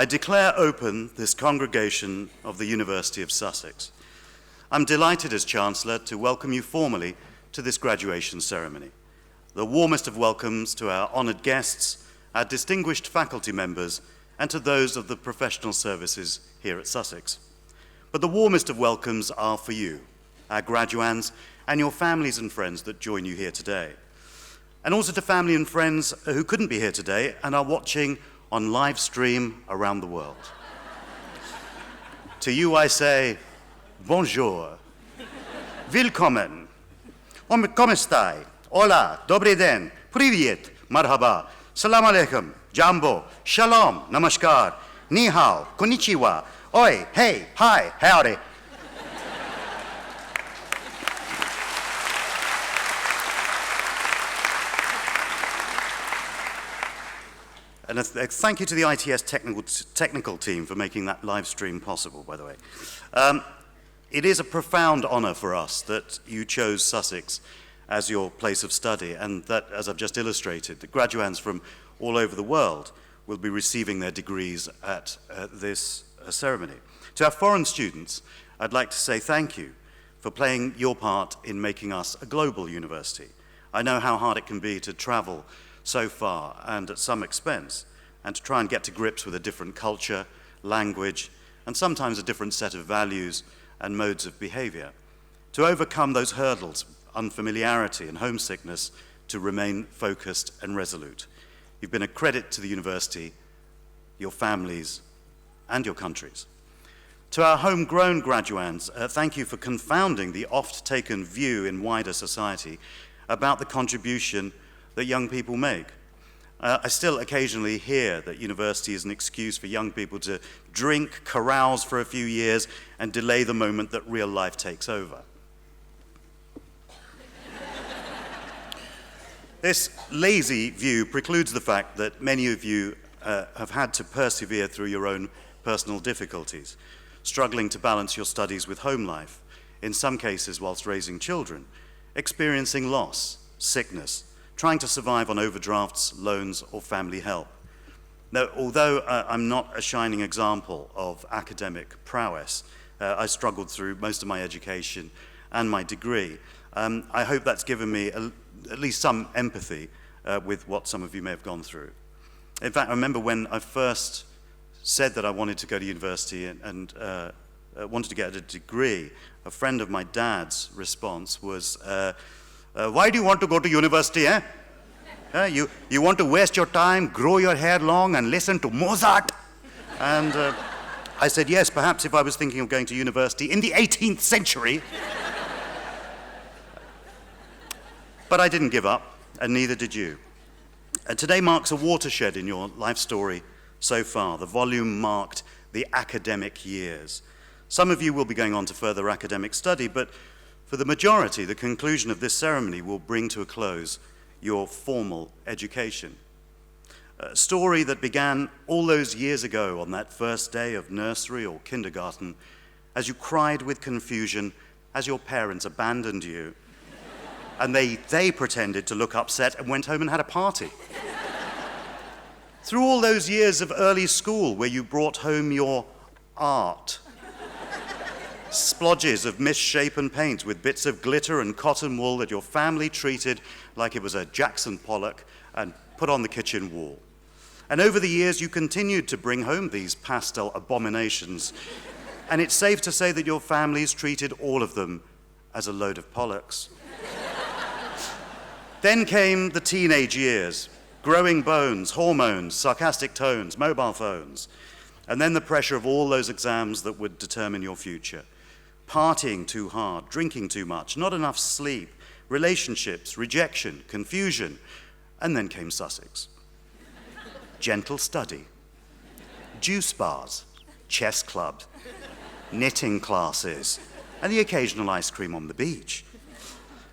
I declare open this congregation of the University of Sussex. I'm delighted as Chancellor to welcome you formally to this graduation ceremony. The warmest of welcomes to our honoured guests, our distinguished faculty members, and to those of the professional services here at Sussex. But the warmest of welcomes are for you, our graduands, and your families and friends that join you here today. And also to family and friends who couldn't be here today and are watching on live stream around the world. To you I say, bonjour, willkommen, come stai, hola, dobry den, привет, marhaba, salam alaikum, jambo, shalom, namaskar, ni hao, konnichiwa, oi, hey, hi, howdy. And a thank you to the ITS technical team for making that live stream possible, by the way. It is a profound honour for us that you chose Sussex as your place of study, and that, as I've just illustrated, the graduands from all over the world will be receiving their degrees at this ceremony. To our foreign students, I'd like to say thank you for playing your part in making us a global university. I know how hard it can be to travel so far and at some expense, and to try and get to grips with a different culture, language, and sometimes a different set of values and modes of behavior. To overcome those hurdles, unfamiliarity and homesickness, to remain focused and resolute. You've been a credit to the university, your families, and your countries. To our homegrown graduands, thank you for confounding the oft-taken view in wider society about the contribution that young people make. I still occasionally hear that university is an excuse for young people to drink, carouse for a few years, and delay the moment that real life takes over. This lazy view precludes the fact that many of you have had to persevere through your own personal difficulties, struggling to balance your studies with home life, in some cases whilst raising children, experiencing loss, sickness, trying to survive on overdrafts, loans, or family help. Now, although I'm not a shining example of academic prowess, I struggled through most of my education and my degree. I hope that's given me at least some empathy with what some of you may have gone through. In fact, I remember when I first said that I wanted to go to university and wanted to get a degree, a friend of my dad's response was, why do you want to go to university, eh? You want to waste your time, grow your hair long, and listen to Mozart? And I said, yes, perhaps if I was thinking of going to university in the 18th century. But I didn't give up, and neither did you. And today marks a watershed in your life story so far. The volume marked the academic years. Some of you will be going on to further academic study, but for the majority, the conclusion of this ceremony will bring to a close your formal education. A story that began all those years ago on that first day of nursery or kindergarten, as you cried with confusion as your parents abandoned you, and they pretended to look upset and went home and had a party. Through all those years of early school where you brought home your art, splodges of misshapen paint with bits of glitter and cotton wool that your family treated like it was a Jackson Pollock and put on the kitchen wall. And over the years, you continued to bring home these pastel abominations. And it's safe to say that your families treated all of them as a load of Pollocks. Then came the teenage years, growing bones, hormones, sarcastic tones, mobile phones, and then the pressure of all those exams that would determine your future. Partying too hard, drinking too much, not enough sleep, relationships, rejection, confusion, and then came Sussex. Gentle study, juice bars, chess clubs, knitting classes, and the occasional ice cream on the beach.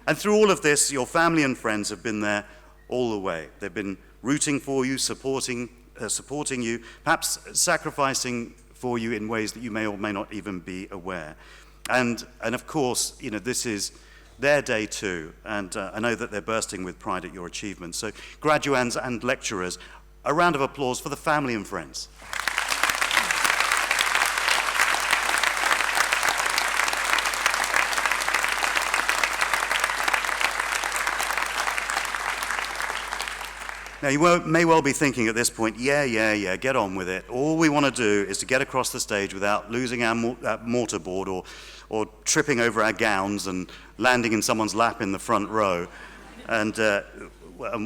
And through all of this, your family and friends have been there all the way. They've been rooting for you, supporting you, perhaps sacrificing for you in ways that you may or may not even be aware. And of course, you know, this is their day too, and I know that they're bursting with pride at your achievements. So graduands and lecturers, a round of applause for the family and friends. Now, you may well be thinking at this point, yeah, get on with it. All we want to do is to get across the stage without losing our mortarboard or tripping over our gowns and landing in someone's lap in the front row. And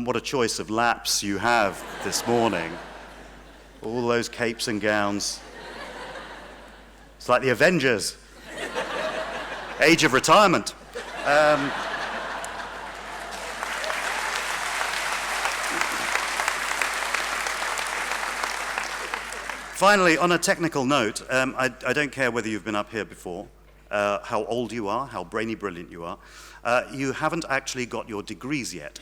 what a choice of laps you have this morning. All those capes and gowns. It's like the Avengers. Age of retirement. Finally, on a technical note, I don't care whether you've been up here before, how old you are, how brainy brilliant you are. You haven't actually got your degrees yet.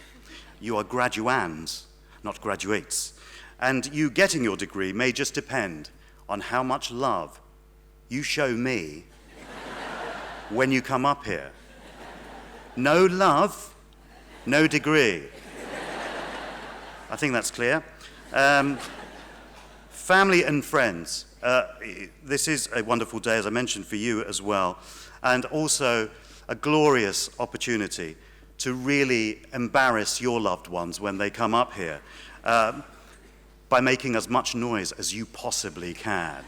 You are graduands, not graduates. And you getting your degree may just depend on how much love you show me when you come up here. No love, no degree. I think that's clear. Family and friends. This is a wonderful day, as I mentioned, for you as well, and also a glorious opportunity to really embarrass your loved ones when they come up here by making as much noise as you possibly can.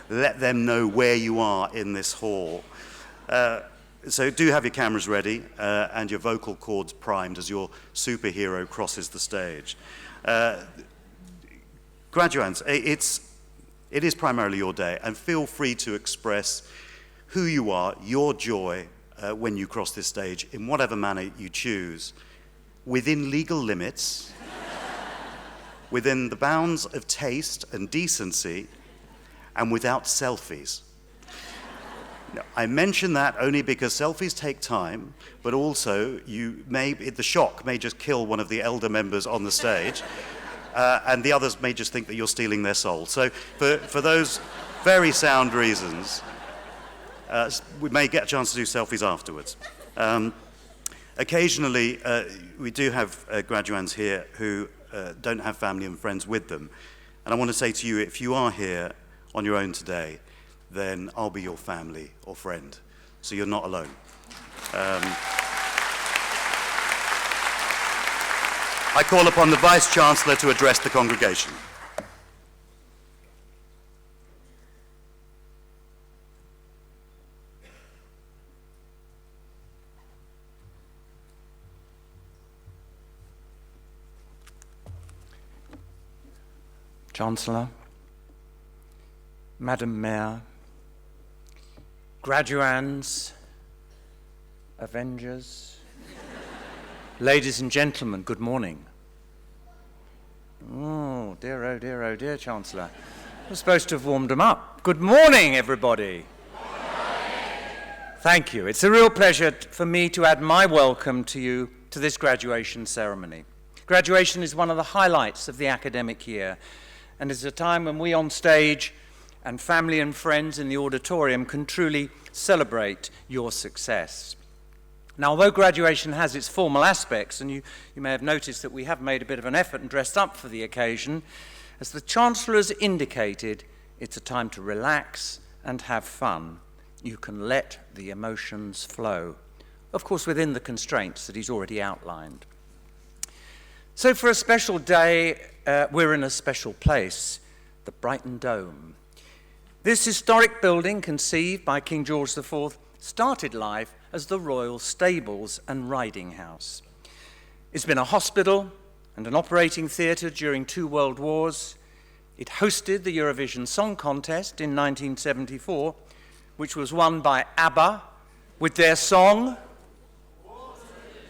Let them know where you are in this hall. So do have your cameras ready and your vocal cords primed as your superhero crosses the stage. Graduands, it is primarily your day, and feel free to express who you are, your joy, when you cross this stage, in whatever manner you choose, within legal limits, within the bounds of taste and decency, and without selfies. Now, I mention that only because selfies take time, but also the shock may just kill one of the elder members on the stage. And the others may just think that you're stealing their soul. So for those very sound reasons, we may get a chance to do selfies afterwards. Occasionally, we do have graduands here who don't have family and friends with them. And I want to say to you, if you are here on your own today, then I'll be your family or friend. So you're not alone. I call upon the Vice-Chancellor to address the congregation. Chancellor, Madam Mayor, graduands, Avengers, ladies and gentlemen, good morning. Oh dear, Chancellor. We're supposed to have warmed them up. Good morning, everybody. Good morning. Thank you. It's a real pleasure for me to add my welcome to you to this graduation ceremony. Graduation is one of the highlights of the academic year, and is a time when we on stage and family and friends in the auditorium can truly celebrate your success. Now, although graduation has its formal aspects, and you may have noticed that we have made a bit of an effort and dressed up for the occasion, as the Chancellor has indicated, it's a time to relax and have fun. You can let the emotions flow, of course within the constraints that he's already outlined. So for a special day, we're in a special place, the Brighton Dome. This historic building, conceived by King George IV, started life as the Royal Stables and Riding House. It's been a hospital and an operating theatre during 2 world wars. It hosted the Eurovision Song Contest in 1974, which was won by ABBA with their song.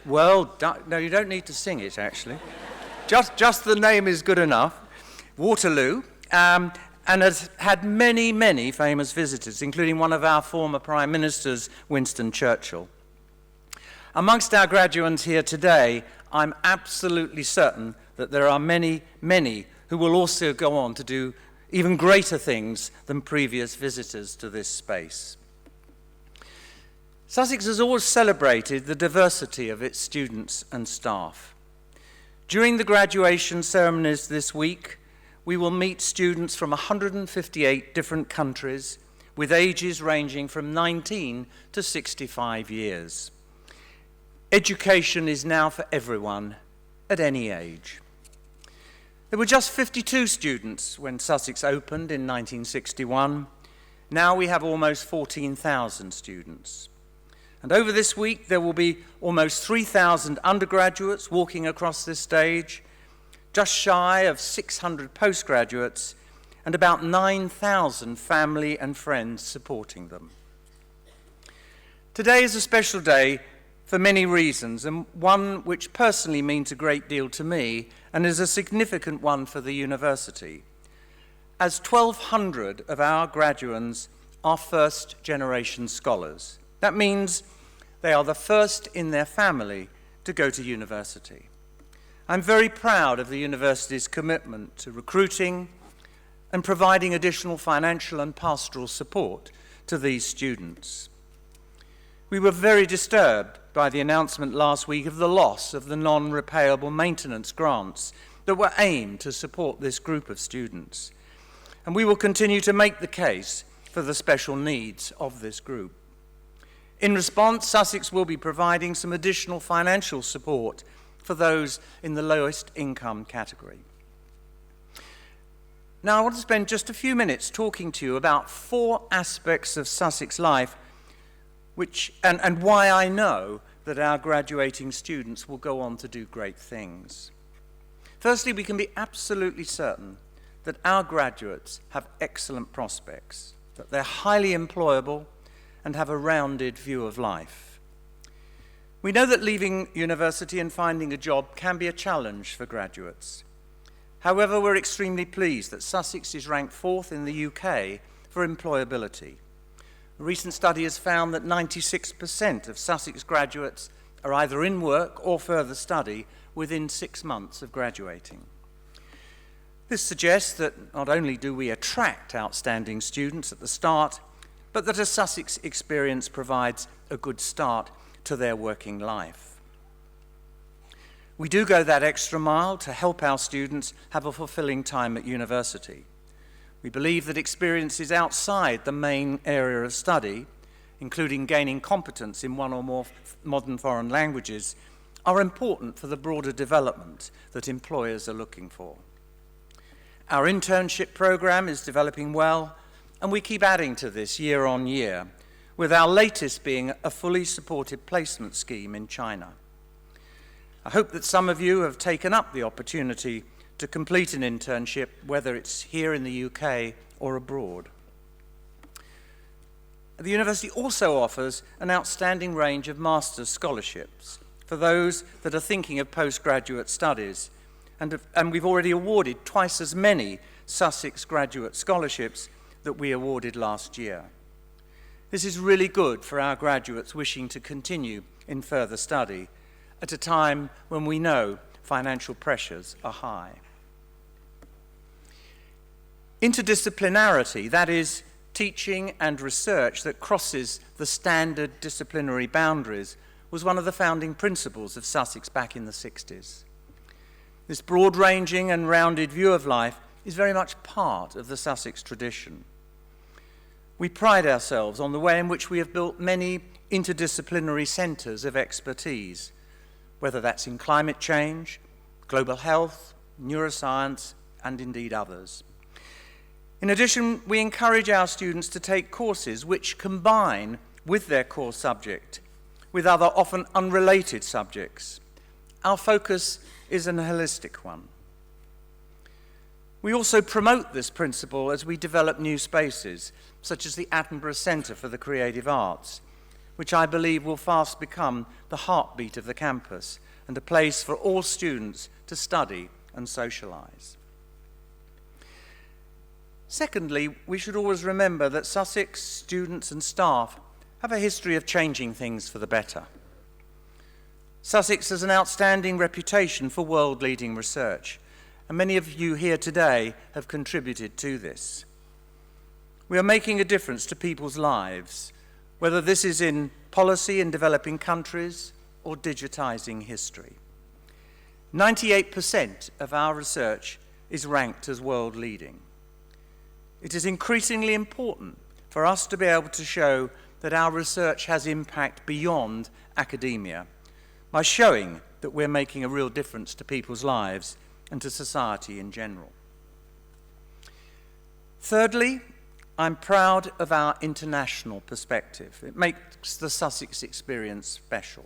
Well, no, you don't need to sing it, actually. Just the name is good enough. Waterloo. And has had many, many famous visitors, including one of our former Prime Ministers, Winston Churchill. Amongst our graduates here today, I'm absolutely certain that there are many, many who will also go on to do even greater things than previous visitors to this space. Sussex has always celebrated the diversity of its students and staff. During the graduation ceremonies this week, we will meet students from 158 different countries with ages ranging from 19 to 65 years. Education is now for everyone at any age. There were just 52 students when Sussex opened in 1961. Now we have almost 14,000 students. And over this week, there will be almost 3,000 undergraduates walking across this stage, just shy of 600 postgraduates, and about 9,000 family and friends supporting them. Today is a special day for many reasons, and one which personally means a great deal to me and is a significant one for the university, as 1,200 of our graduands are first-generation scholars. That means they are the first in their family to go to university. I'm very proud of the university's commitment to recruiting and providing additional financial and pastoral support to these students. We were very disturbed by the announcement last week of the loss of the non-repayable maintenance grants that were aimed to support this group of students. And we will continue to make the case for the special needs of this group. In response, Sussex will be providing some additional financial support for those in the lowest income category. Now, I want to spend just a few minutes talking to you about 4 aspects of Sussex life and why I know that our graduating students will go on to do great things. Firstly, we can be absolutely certain that our graduates have excellent prospects, that they're highly employable and have a rounded view of life. We know that leaving university and finding a job can be a challenge for graduates. However, we're extremely pleased that Sussex is ranked 4th in the UK for employability. A recent study has found that 96% of Sussex graduates are either in work or further study within 6 months of graduating. This suggests that not only do we attract outstanding students at the start, but that a Sussex experience provides a good start to their working life. We do go that extra mile to help our students have a fulfilling time at university. We believe that experiences outside the main area of study, including gaining competence in one or more modern foreign languages, are important for the broader development that employers are looking for. Our internship program is developing well, and we keep adding to this year on year, with our latest being a fully supported placement scheme in China. I hope that some of you have taken up the opportunity to complete an internship, whether it's here in the UK or abroad. The university also offers an outstanding range of master's scholarships for those that are thinking of postgraduate studies, and we've already awarded twice as many Sussex graduate scholarships that we awarded last year. This is really good for our graduates wishing to continue in further study at a time when we know financial pressures are high. Interdisciplinarity, that is, teaching and research that crosses the standard disciplinary boundaries, was one of the founding principles of Sussex back in the 60s. This broad-ranging and rounded view of life is very much part of the Sussex tradition. We pride ourselves on the way in which we have built many interdisciplinary centres of expertise, whether that's in climate change, global health, neuroscience, and indeed others. In addition, we encourage our students to take courses which combine with their core subject with other often unrelated subjects. Our focus is an holistic one. We also promote this principle as we develop new spaces, such as the Attenborough Centre for the Creative Arts, which I believe will fast become the heartbeat of the campus and a place for all students to study and socialise. Secondly, we should always remember that Sussex students and staff have a history of changing things for the better. Sussex has an outstanding reputation for world-leading research, and many of you here today have contributed to this. We are making a difference to people's lives, whether this is in policy in developing countries or digitising history. 98% of our research is ranked as world-leading. It is increasingly important for us to be able to show that our research has impact beyond academia by showing that we're making a real difference to people's lives and to society in general. Thirdly, I'm proud of our international perspective. It makes the Sussex experience special.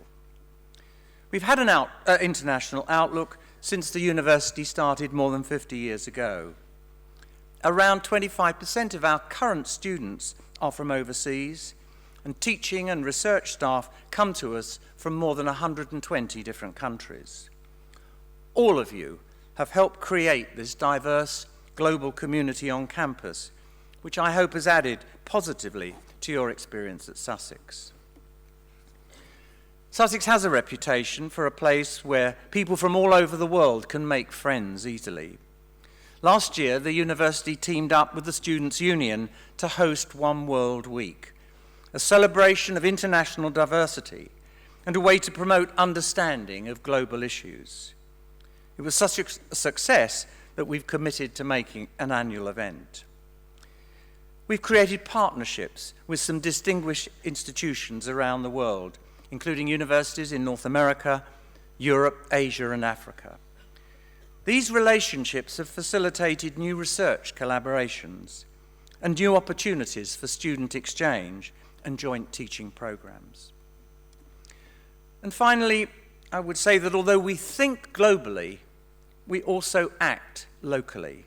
We've had an international outlook since the university started more than 50 years ago. Around 25% of our current students are from overseas, and teaching and research staff come to us from more than 120 different countries. All of you have helped create this diverse global community on campus, which I hope has added positively to your experience at Sussex. Sussex has a reputation for a place where people from all over the world can make friends easily. Last year, the university teamed up with the Students' Union to host One World Week, a celebration of international diversity and a way to promote understanding of global issues. It was such a success that we've committed to making an annual event. We've created partnerships with some distinguished institutions around the world, including universities in North America, Europe, Asia, and Africa. These relationships have facilitated new research collaborations and new opportunities for student exchange and joint teaching programs. And finally, I would say that although we think globally, we also act locally.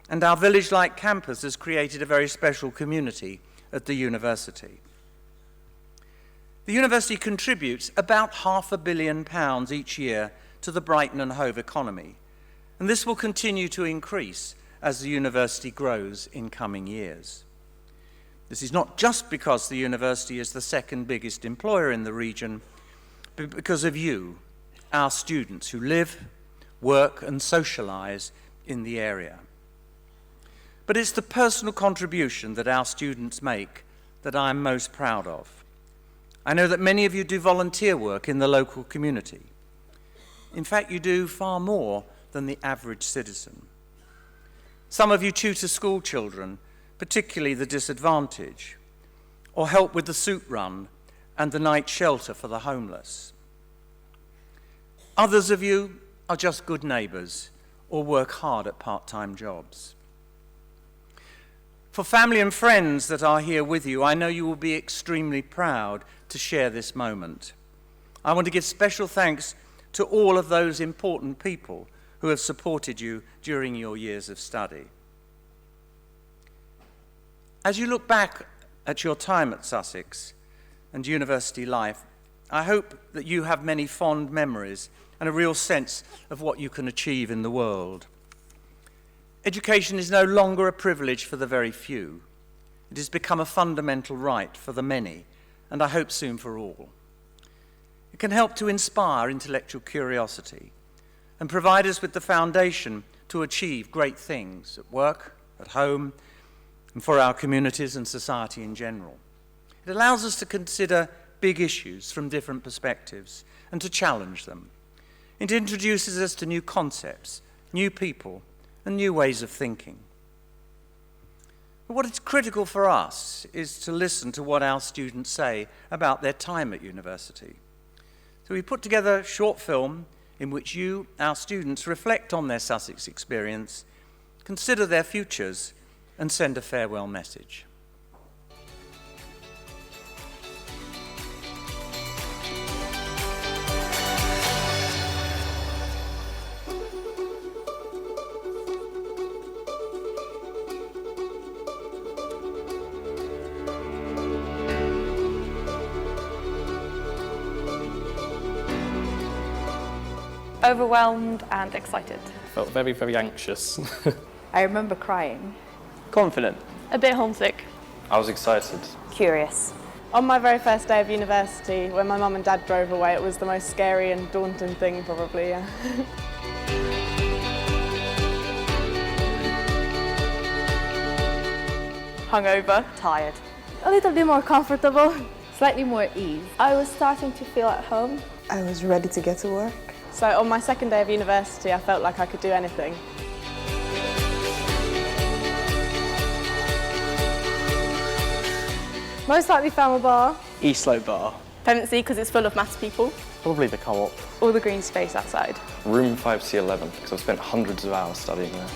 And our village-like campus has created a very special community at the university. The university contributes about £500 million each year to the Brighton and Hove economy, and this will continue to increase as the university grows in coming years. This is not just because the university is the second biggest employer in the region, but because of you, our students who live, work, and socialise in the area. But it's the personal contribution that our students make that I'm most proud of. I know that many of you do volunteer work in the local community. In fact, you do far more than the average citizen. Some of you tutor school children, particularly the disadvantaged, or help with the soup run and the night shelter for the homeless. Others of you are just good neighbours or work hard at part-time jobs. For family and friends that are here with you, I know you will be extremely proud to share this moment. I want to give special thanks to all of those important people who have supported you during your years of study. As you look back at your time at Sussex and university life, I hope that you have many fond memories and a real sense of what you can achieve in the world. Education is no longer a privilege for the very few. It has become a fundamental right for the many, and I hope soon for all. It can help to inspire intellectual curiosity and provide us with the foundation to achieve great things at work, at home, and for our communities and society in general. It allows us to consider big issues from different perspectives and to challenge them. It introduces us to new concepts, new people, and new ways of thinking. But what is critical for us is to listen to what our students say about their time at university. So we put together a short film in which you, our students, reflect on their Sussex experience, consider their futures, and send a farewell message. Overwhelmed and excited. Felt very, very anxious. I remember crying. Confident. A bit homesick. I was excited. Curious. On my very first day of university, when my mum and dad drove away, it was the most scary and daunting thing probably, yeah. Hungover. Tired. A little bit more comfortable. Slightly more ease. I was starting to feel at home. I was ready to get to work. So on my second day of university, I felt like I could do anything. Most likely Falmar Bar. East Slope Bar. Tendency because it's full of maths people. Probably the co-op. All the green space outside. Room 5C11, because I've spent hundreds of hours studying there.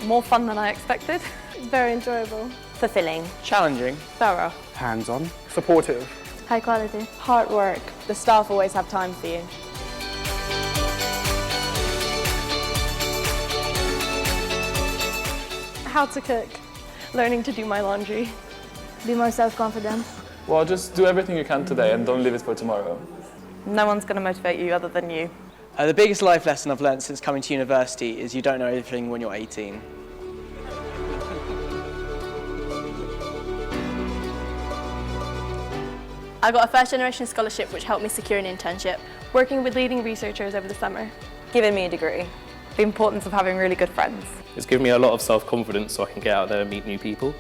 More fun than I expected. Very enjoyable. Fulfilling. Challenging. Thorough. Hands-on. Supportive. High quality. Hard work. The staff always have time for you. How to cook. Learning to do my laundry. Be more self-confident. Well, just do everything you can today and don't leave it for tomorrow. No one's going to motivate you other than you. The biggest life lesson I've learned since coming to university is you don't know everything when you're 18. I got a first-generation scholarship which helped me secure an internship. Working with leading researchers over the summer. Giving me a degree. The importance of having really good friends. It's given me a lot of self-confidence so I can get out there and meet new people.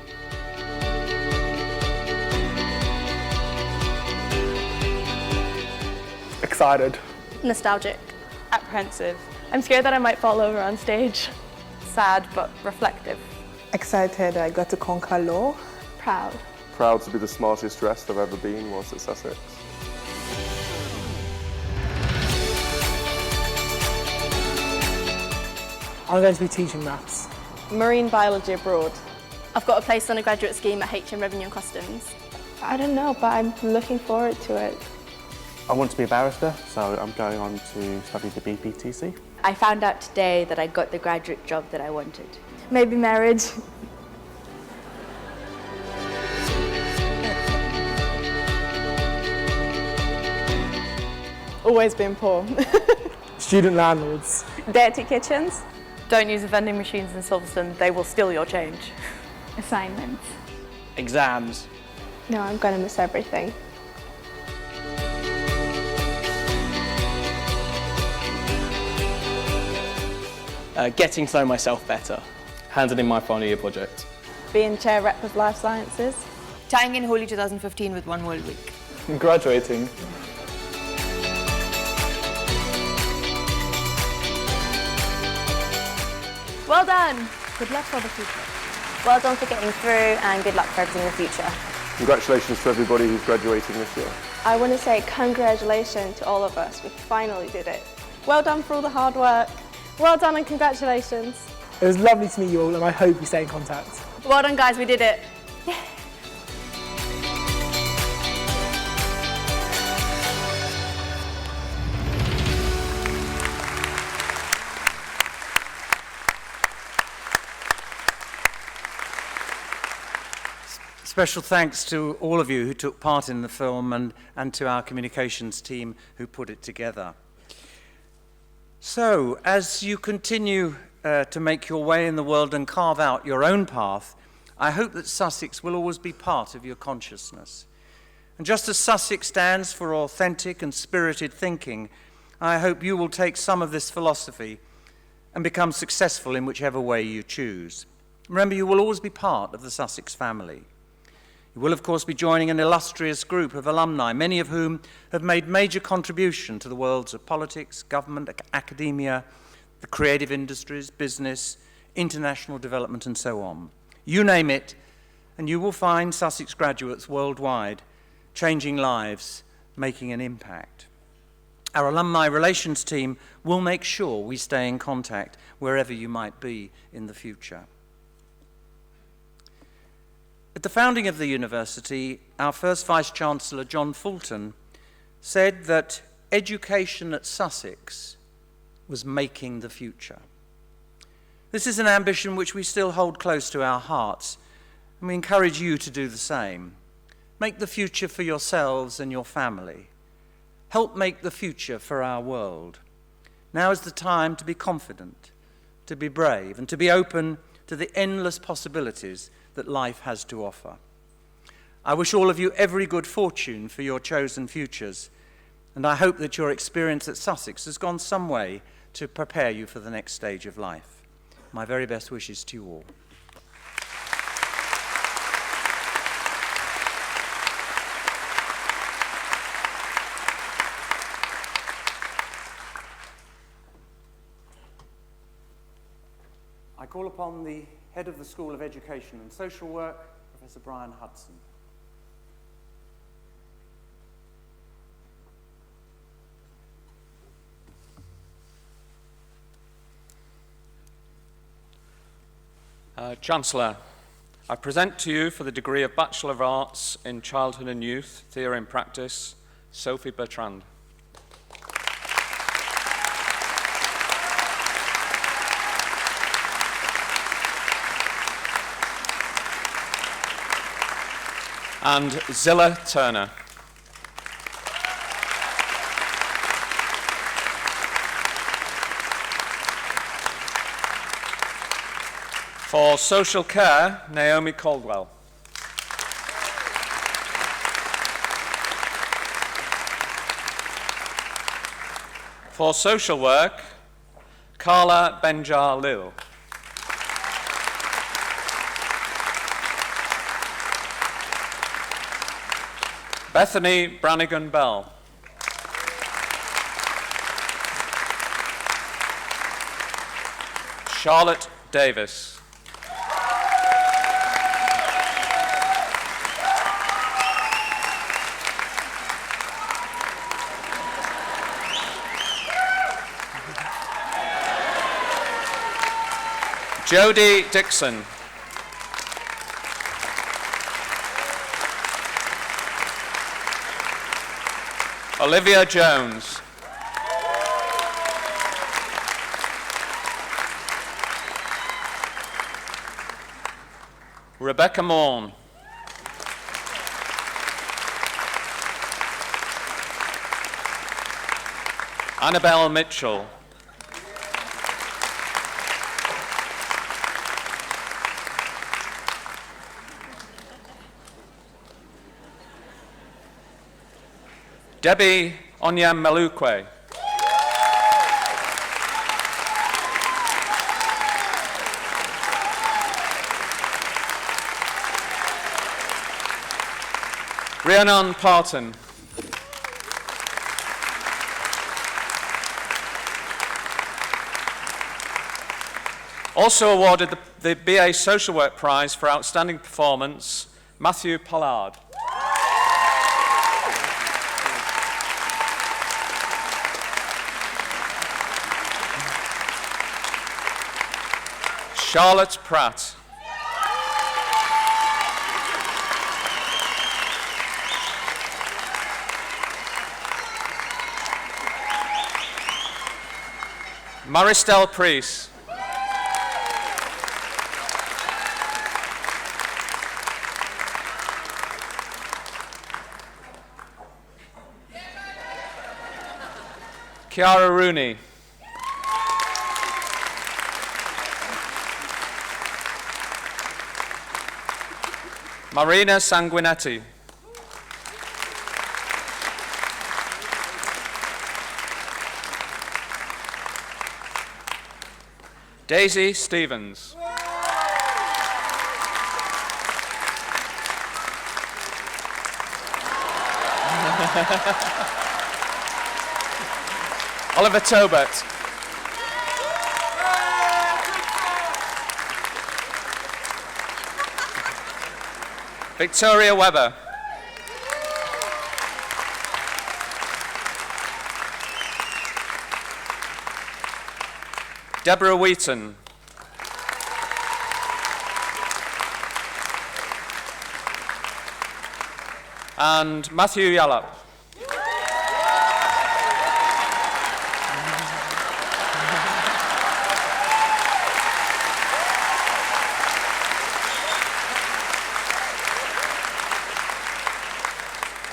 Excited. Nostalgic. Apprehensive. I'm scared that I might fall over on stage. Sad but reflective. Excited I got to conquer law. Proud. Proud to be the smartest dressed I've ever been whilst at Sussex. I'm going to be teaching maths. Marine biology abroad. I've got a place on a graduate scheme at HM Revenue and Customs. I don't know, but I'm looking forward to it. I want to be a barrister, so I'm going on to study the BPTC. I found out today that I got the graduate job that I wanted. Maybe marriage. Always been poor. Student landlords. Dirty kitchens. Don't use the vending machines in Silverstone, they will steal your change. Assignments. Exams. No, I'm gonna miss everything. Getting to know myself better. Handing in my final year project. Being chair rep of life sciences. Tying in Holy 2015 with one whole week. Graduating. Well done. Good luck for the future. Well done for getting through and good luck for everything in the future. Congratulations to everybody who's graduating this year. I want to say congratulations to all of us. We finally did it. Well done for all the hard work. Well done and congratulations. It was lovely to meet you all and I hope we stay in contact. Well done, guys, we did it. Special thanks to all of you who took part in the film and to our communications team who put it together. So, as you continue to make your way in the world and carve out your own path, I hope that Sussex will always be part of your consciousness. And just as Sussex stands for authentic and spirited thinking, I hope you will take some of this philosophy and become successful in whichever way you choose. Remember, you will always be part of the Sussex family. You will, of course, be joining an illustrious group of alumni, many of whom have made major contribution to the worlds of politics, government, academia, the creative industries, business, international development, and so on. You name it, and you will find Sussex graduates worldwide changing lives, making an impact. Our alumni relations team will make sure we stay in contact wherever you might be in the future. At the founding of the university, our first Vice-Chancellor, John Fulton, said that education at Sussex was making the future. This is an ambition which we still hold close to our hearts, and we encourage you to do the same. Make the future for yourselves and your family. Help make the future for our world. Now is the time to be confident, to be brave, and to be open to the endless possibilities that life has to offer. I wish all of you every good fortune for your chosen futures, and I hope that your experience at Sussex has gone some way to prepare you for the next stage of life. My very best wishes to you all. I call upon the head of the School of Education and Social Work, Professor Brian Hudson. Chancellor, I present to you for the degree of Bachelor of Arts in Childhood and Youth, Theory and Practice, Sophie Bertrand. And Zilla Turner. For Social Care, Naomi Caldwell. For Social Work, Carla Benjar-Lil. Bethany Brannigan-Bell. Charlotte Davis. Jodie Dixon. Olivia Jones. Rebecca Morn. Annabelle Mitchell. Debbie Onyem-Melukwe. Rhiannon Parton. Also awarded the BA Social Work Prize for Outstanding Performance, Matthew Pollard. Charlotte Pratt. Maristel Priest. Chiara Rooney. Marina Sanguinetti. Daisy Stevens. Oliver Tobert. Victoria Webber. Deborah Wheaton. And Matthew Yallop.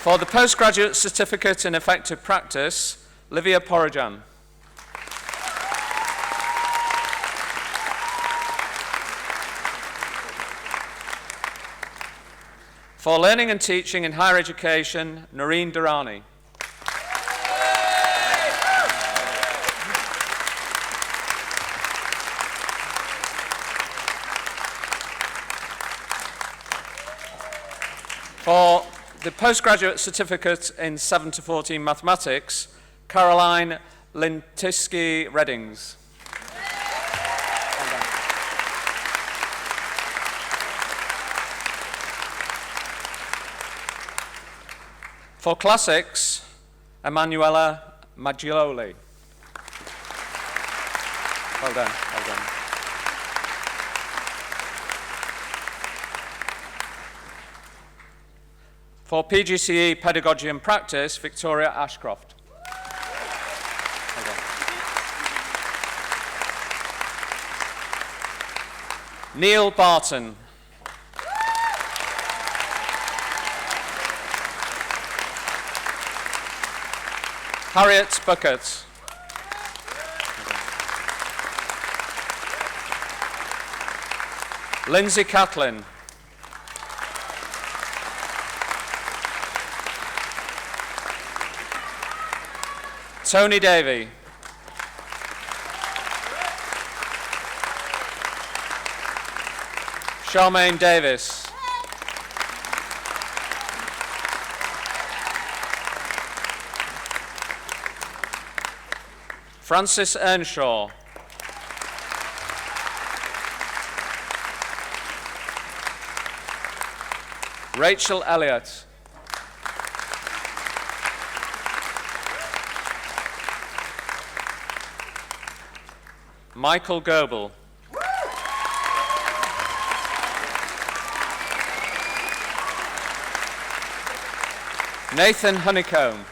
For the Postgraduate Certificate in Effective Practice, Livia Porojan. For Learning and Teaching in Higher Education, Noreen Durrani. For the Postgraduate Certificate in 7 to 14 Mathematics, Caroline Lintiski-Reddings. For classics, Emanuela Maggioli. Well done, well done. For PGCE Pedagogy and Practice, Victoria Ashcroft. Well done. Neil Barton. Harriet Bucket. Lindsay Catlin. Tony Davey. Charmaine Davis. Francis Earnshaw. Rachel Elliott. Michael Goebel. Nathan Honeycomb.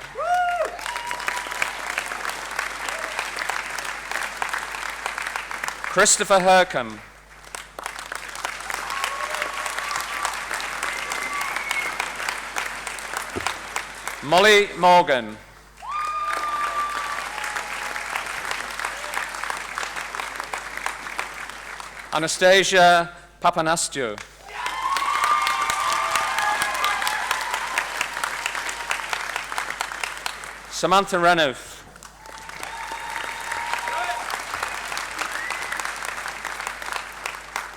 Christopher Hercombe. Molly Morgan. Anastasia Papanastiu. Samantha Renouf.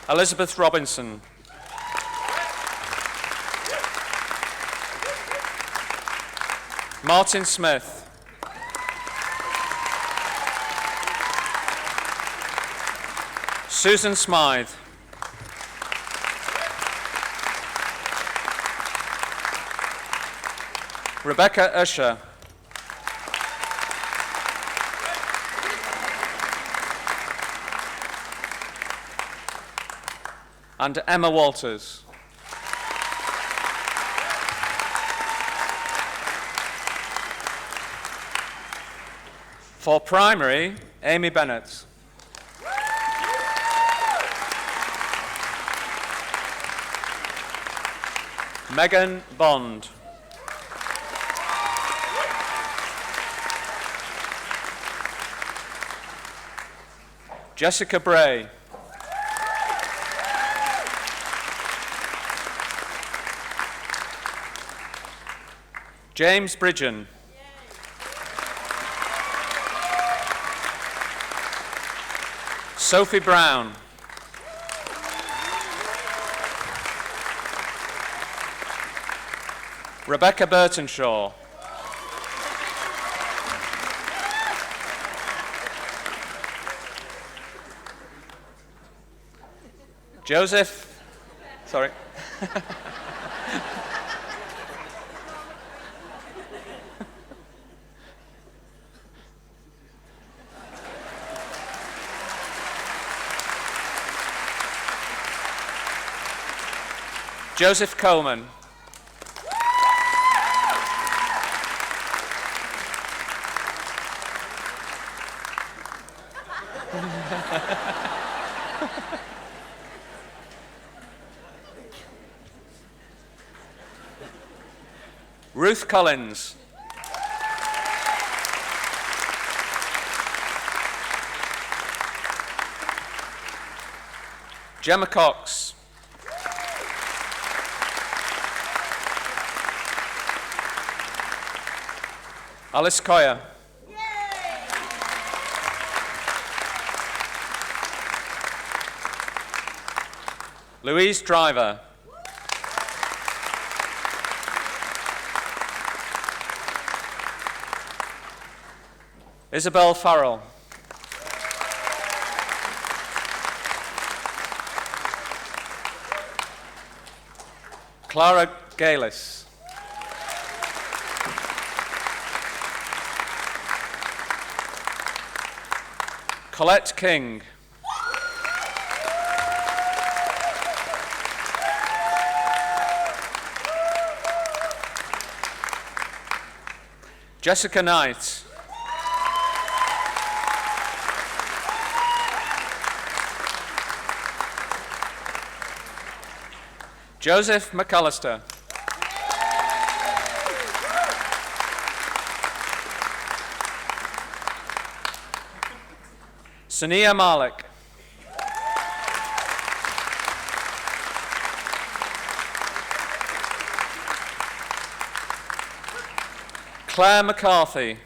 Elizabeth Robinson. Martin Smith. Susan Smythe. Rebecca Usher. And Emma Walters. For primary, Amy Bennett. Megan Bond. Jessica Bray. James Bridgen. Sophie Brown. Rebecca Burtonshaw. Joseph, sorry. Joseph Coleman. Ruth Collins. Gemma Cox. Alice Coyer. Louise Driver. Isabel Farrell. Clara Galis. Colette King. Jessica Knight. Joseph McAllister. Sania Malik. Claire McCarthy.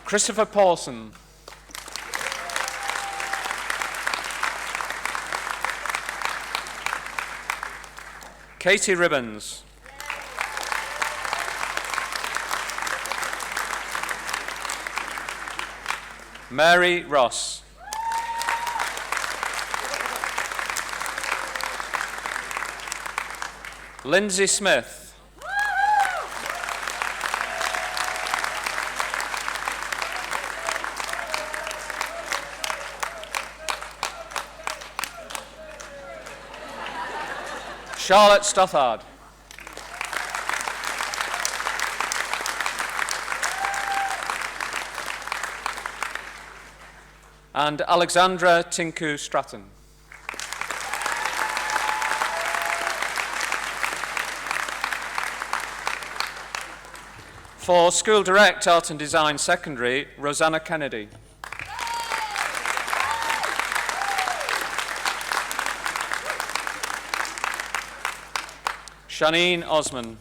Christopher Paulson. Katie Ribbons. Mary Ross. Lindsay Smith. Charlotte Stothard. And Alexandra Tinku Stratton. For School Direct Art and Design Secondary, Rosanna Kennedy. Shanine Osman.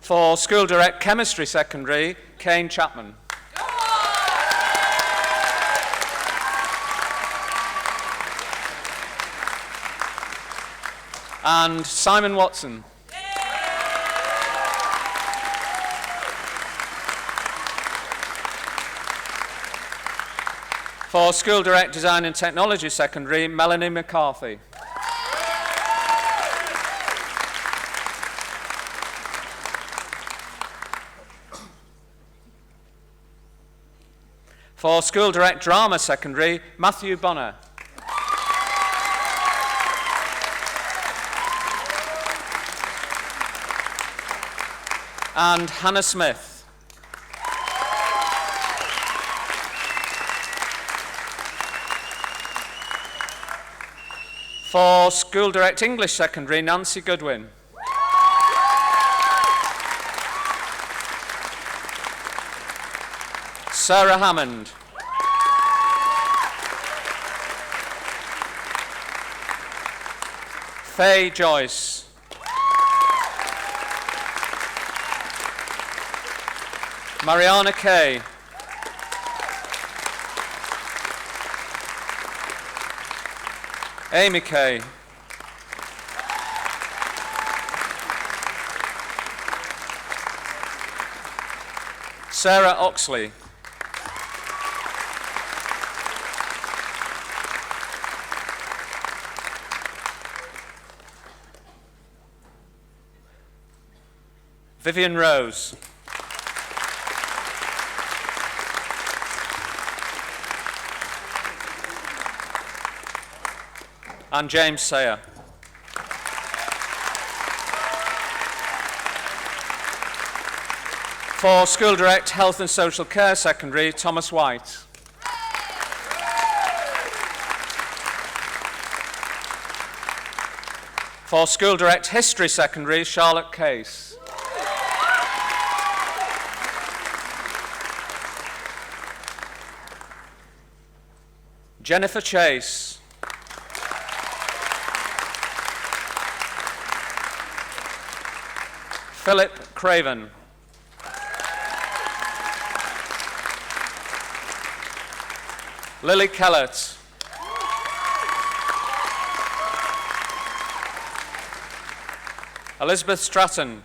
For School Direct Chemistry Secondary, Kane Chapman. And Simon Watson. For School Direct Design and Technology Secondary, Melanie McCarthy. For School Direct Drama Secondary, Matthew Bonner. And Hannah Smith. For School Direct English Secondary, Nancy Goodwin. Sarah Hammond. Faye Joyce. Mariana Kay. Amy Kay. Sarah Oxley. Vivian Rose. And James Sayer. For School Direct Health and Social Care Secondary, Thomas White. For School Direct History Secondary, Charlotte Case. Jennifer Chase. Philip Craven. Lily Kellett. Elizabeth Stratton.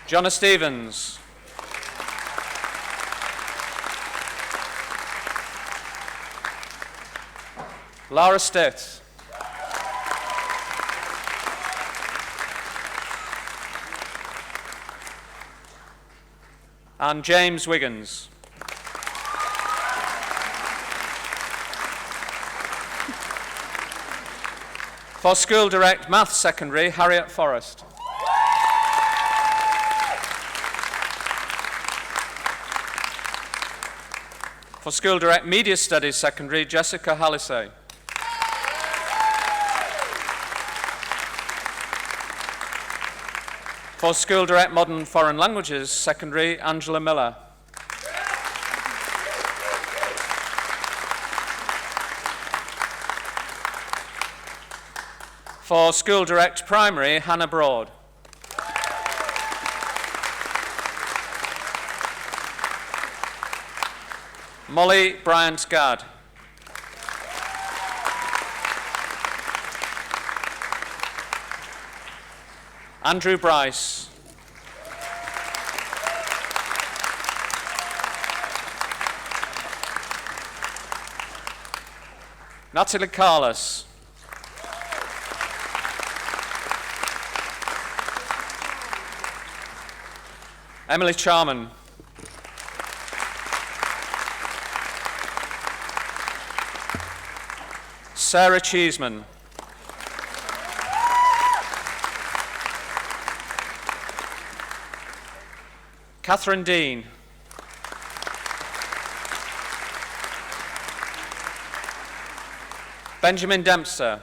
Jonna Stevens. Lara Stith. And James Wiggins. For School Direct Maths Secondary, Harriet Forrest. For School Direct Media Studies Secondary, Jessica Hallisey. For School Direct Modern Foreign Languages Secondary, Angela Miller. For School Direct Primary, Hannah Broad. Molly Bryant-Gadd. Andrew Bryce. Natalie Carlos. Emily Charman. Sarah Cheeseman. Catherine Dean. Benjamin Dempster.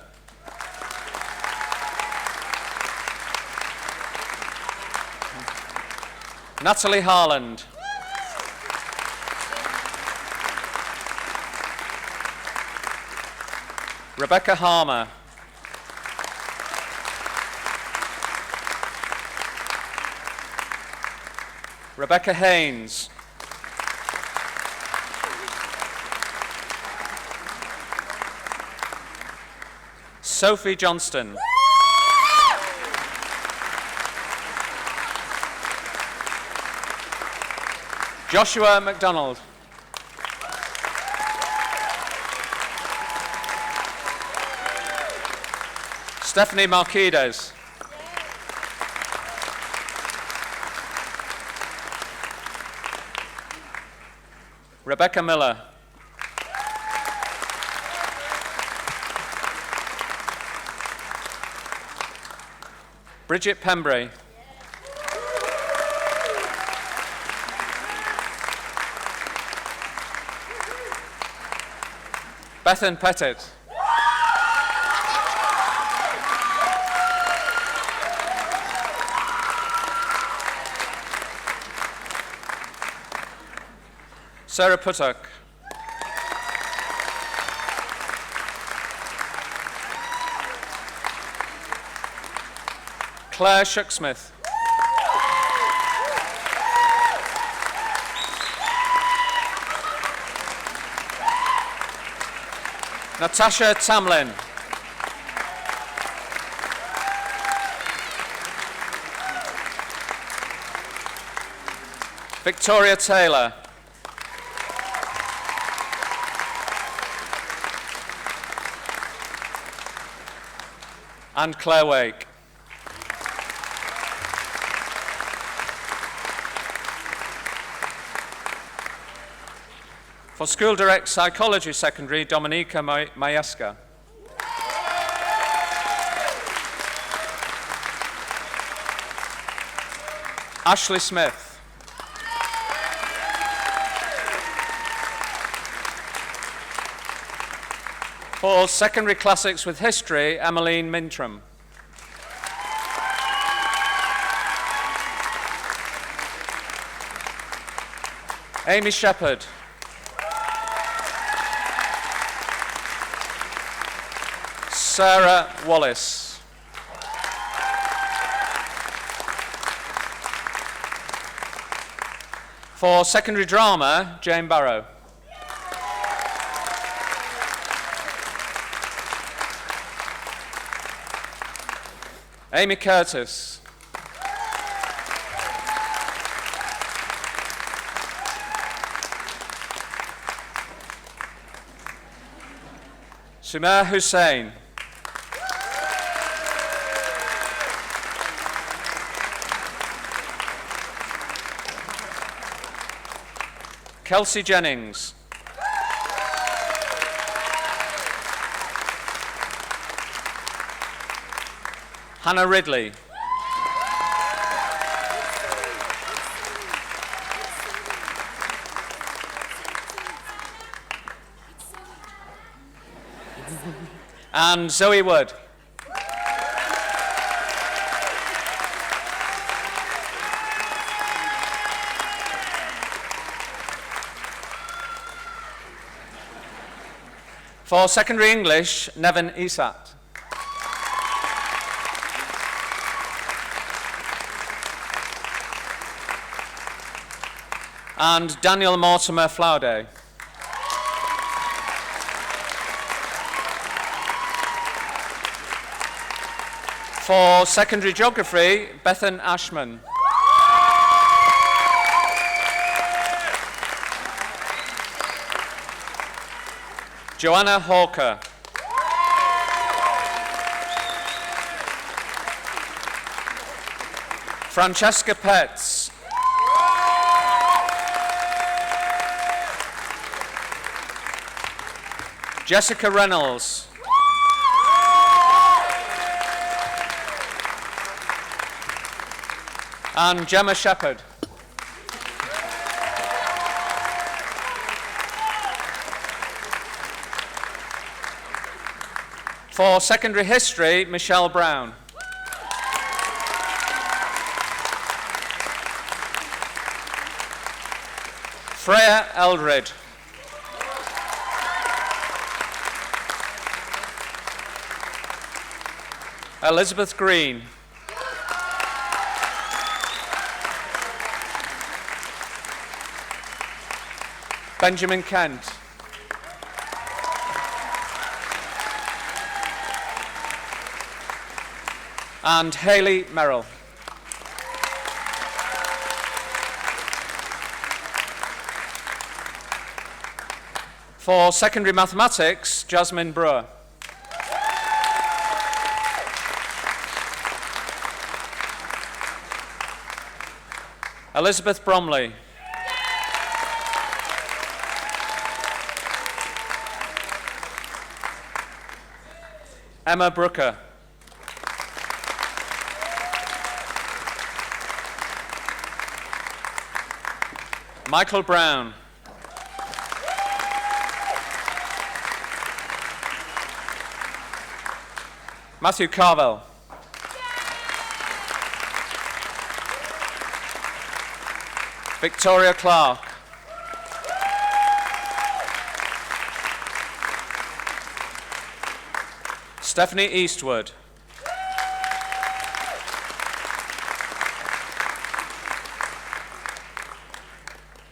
Natalie Harland. Rebecca Harmer. Rebecca Haynes. Sophie Johnston. Joshua MacDonald. Stephanie Marquides. Rebecca Miller. Bridget Pembray. Bethan Pettit. Sarah Puttock. Claire Shucksmith. Natasha Tamlin. Victoria Taylor. And Claire Wake. For School Direct Psychology Secondary, Dominika Majeska. Ashley Smith. For Secondary Classics with History, Emmeline Mintram. Amy Shepherd. Sarah Wallace. For Secondary Drama, Jane Barrow. Amy Curtis. Sumer Hussain. Kelsey Jennings. Hannah Ridley. And Zoe Wood. For secondary English, Nevin Isat. And Daniel Mortimer Flowerday. For secondary geography, Bethan Ashman. Joanna Hawker. Francesca Petz. Jessica Reynolds. And Gemma Shepherd. For secondary history, Michelle Brown. Freya Eldred. Elizabeth Green. Benjamin Kent. And Hayley Merrill. For secondary mathematics, Jasmine Brewer. Elizabeth Bromley. Emma Brooker. Michael Brown. Matthew Carvell. Victoria Clark. Stephanie Eastwood.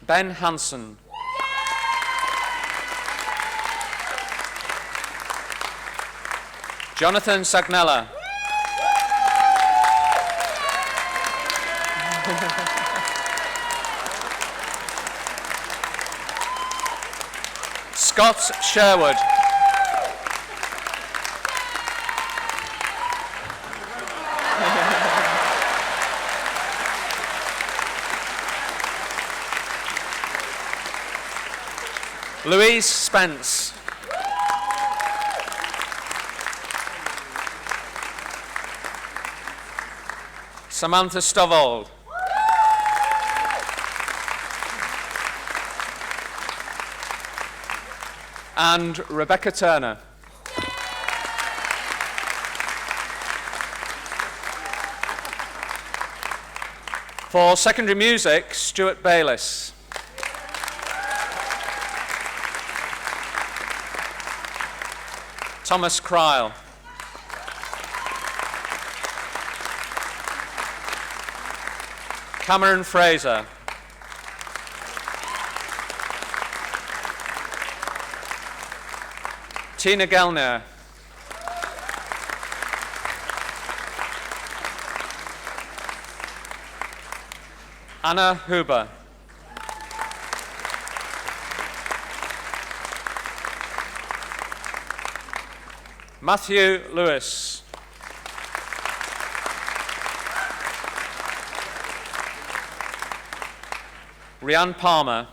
Ben Hansen. Jonathan Sagnella. Scott Sherwood. Louise Spence. Samantha Stovall. And Rebecca Turner. For secondary music, Stuart Bayliss. Thomas Cryle. Cameron Fraser. Tina Gelner. Anna Huber. Matthew Lewis. Rianne Palmer.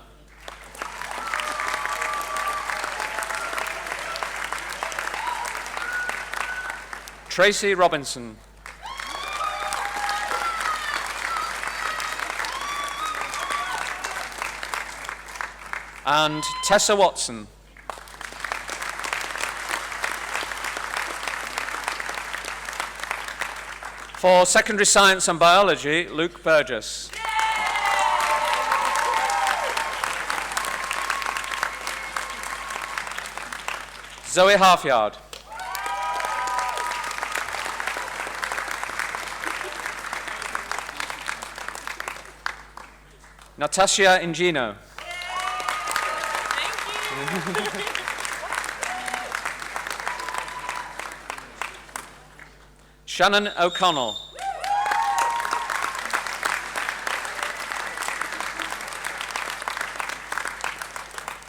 Tracy Robinson. And Tessa Watson. For secondary science and biology, Luke Burgess. Zoe Halfyard. Natasha Ingino. Shannon O'Connell.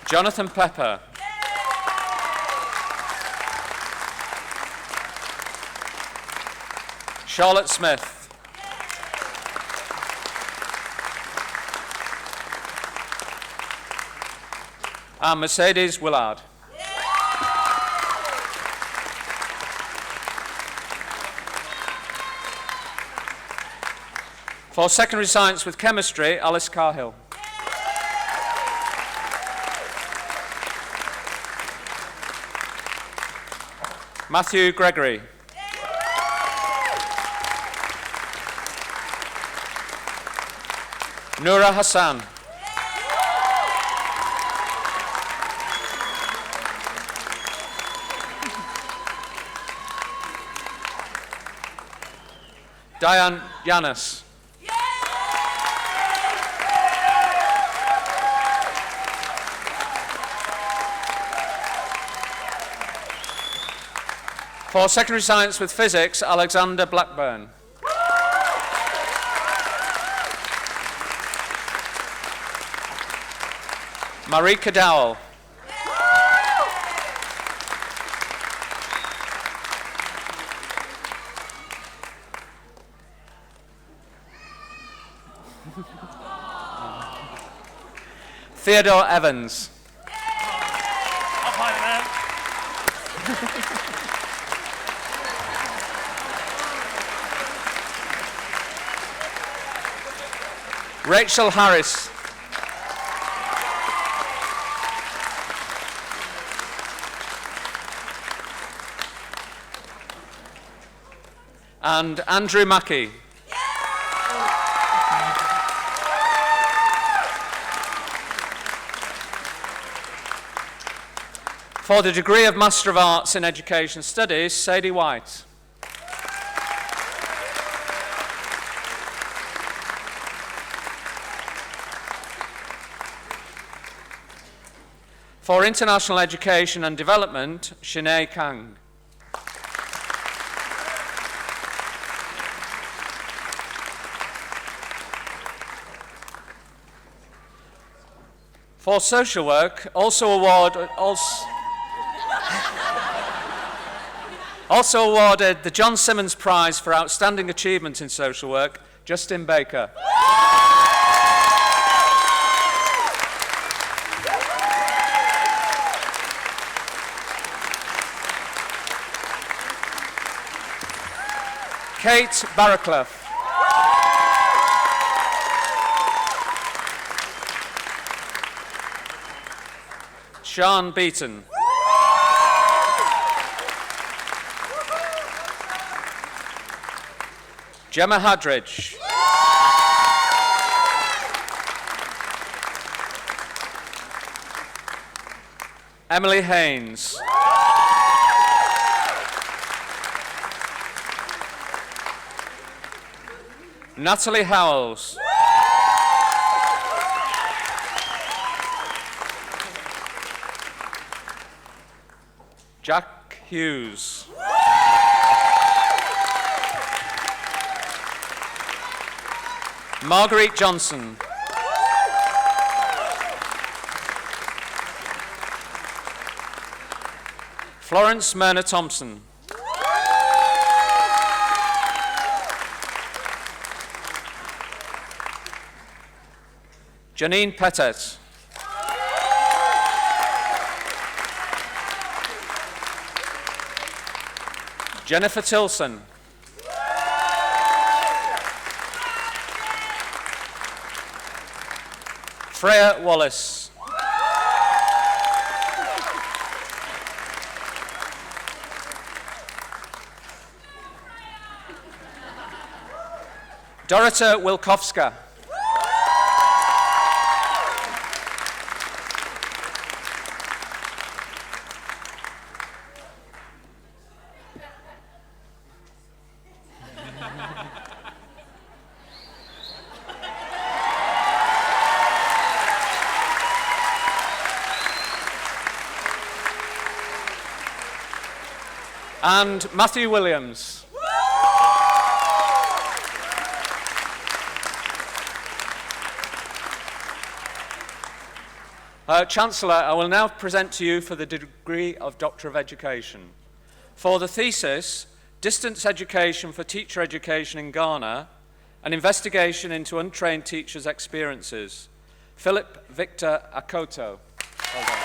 Jonathan Pepper. Charlotte Smith. And Mercedes Willard. For secondary science with chemistry, Alice Carhill. Matthew Gregory. Noura Hassan. Diane Yanis. For secondary science with physics, Alexander Blackburn. Marika Dowell. Theodore Evans. Rachel Harris. And Andrew Mackey. For the degree of Master of Arts in Education Studies, Sadie White. For International Education and Development, Sinead Kang. For social work, also awarded the John Simmons Prize for Outstanding Achievement in Social Work, Justin Baker. Kate Barraclough. Sean Beaton. Gemma Hadridge. Emily Haynes. Natalie Howells. Jack Hughes. Marguerite Johnson. Florence Myrna Thompson. Janine Pettet. Jennifer Tilson. Freya Wallace. Dorota Wilkowska. And Matthew Williams. Chancellor, I will now present to you for the degree of Doctor of Education. For the thesis, Distance Education for Teacher Education in Ghana, an investigation into untrained teachers' experiences. Philip Victor Akoto. Well done.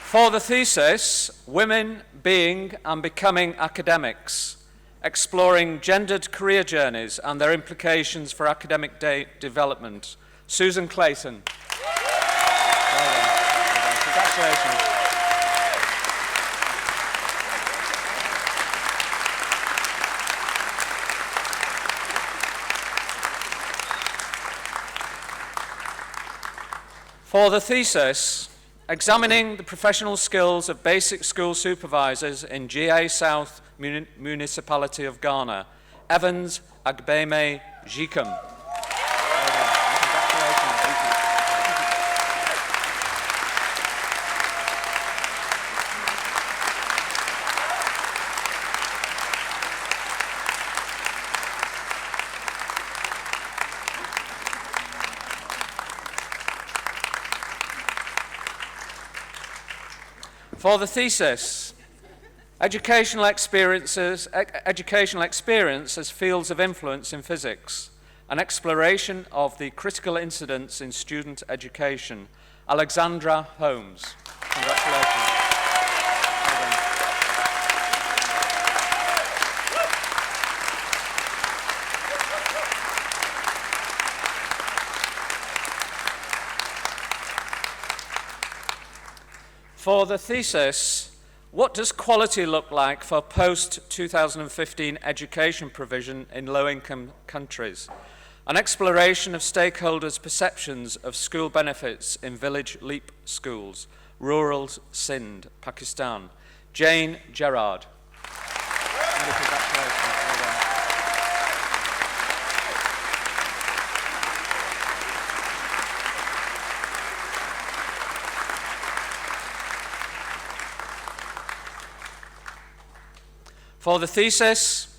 For the thesis, Women, Being and Becoming Academics, exploring gendered career journeys and their implications for academic development. Susan Clayton. Well done. Congratulations. For the thesis, examining the professional skills of basic school supervisors in GA South Municipality of Ghana, Evans Agbeme Jikum. For the thesis, educational experience as fields of influence in physics, an exploration of the critical incidents in student education. Alexandra Holmes. Congratulations. Well done. For the thesis, what does quality look like for post-2015 education provision in low-income countries? An exploration of stakeholders' perceptions of school benefits in village LEAP schools, rural Sindh, Pakistan. Jane Gerard. Many congratulations. Well done. For the thesis,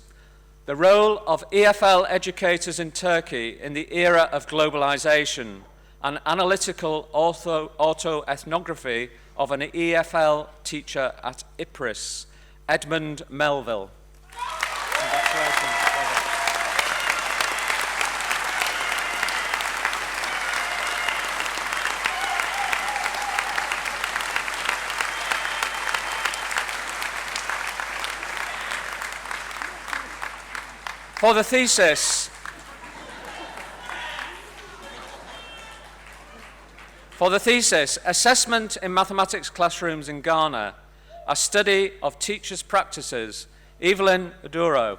the role of EFL educators in Turkey in the era of globalization, an analytical autoethnography of an EFL teacher at Ypres, Edmund Melville. Congratulations. For the thesis, assessment in mathematics classrooms in Ghana, a study of teachers' practices. Evelyn Aduro.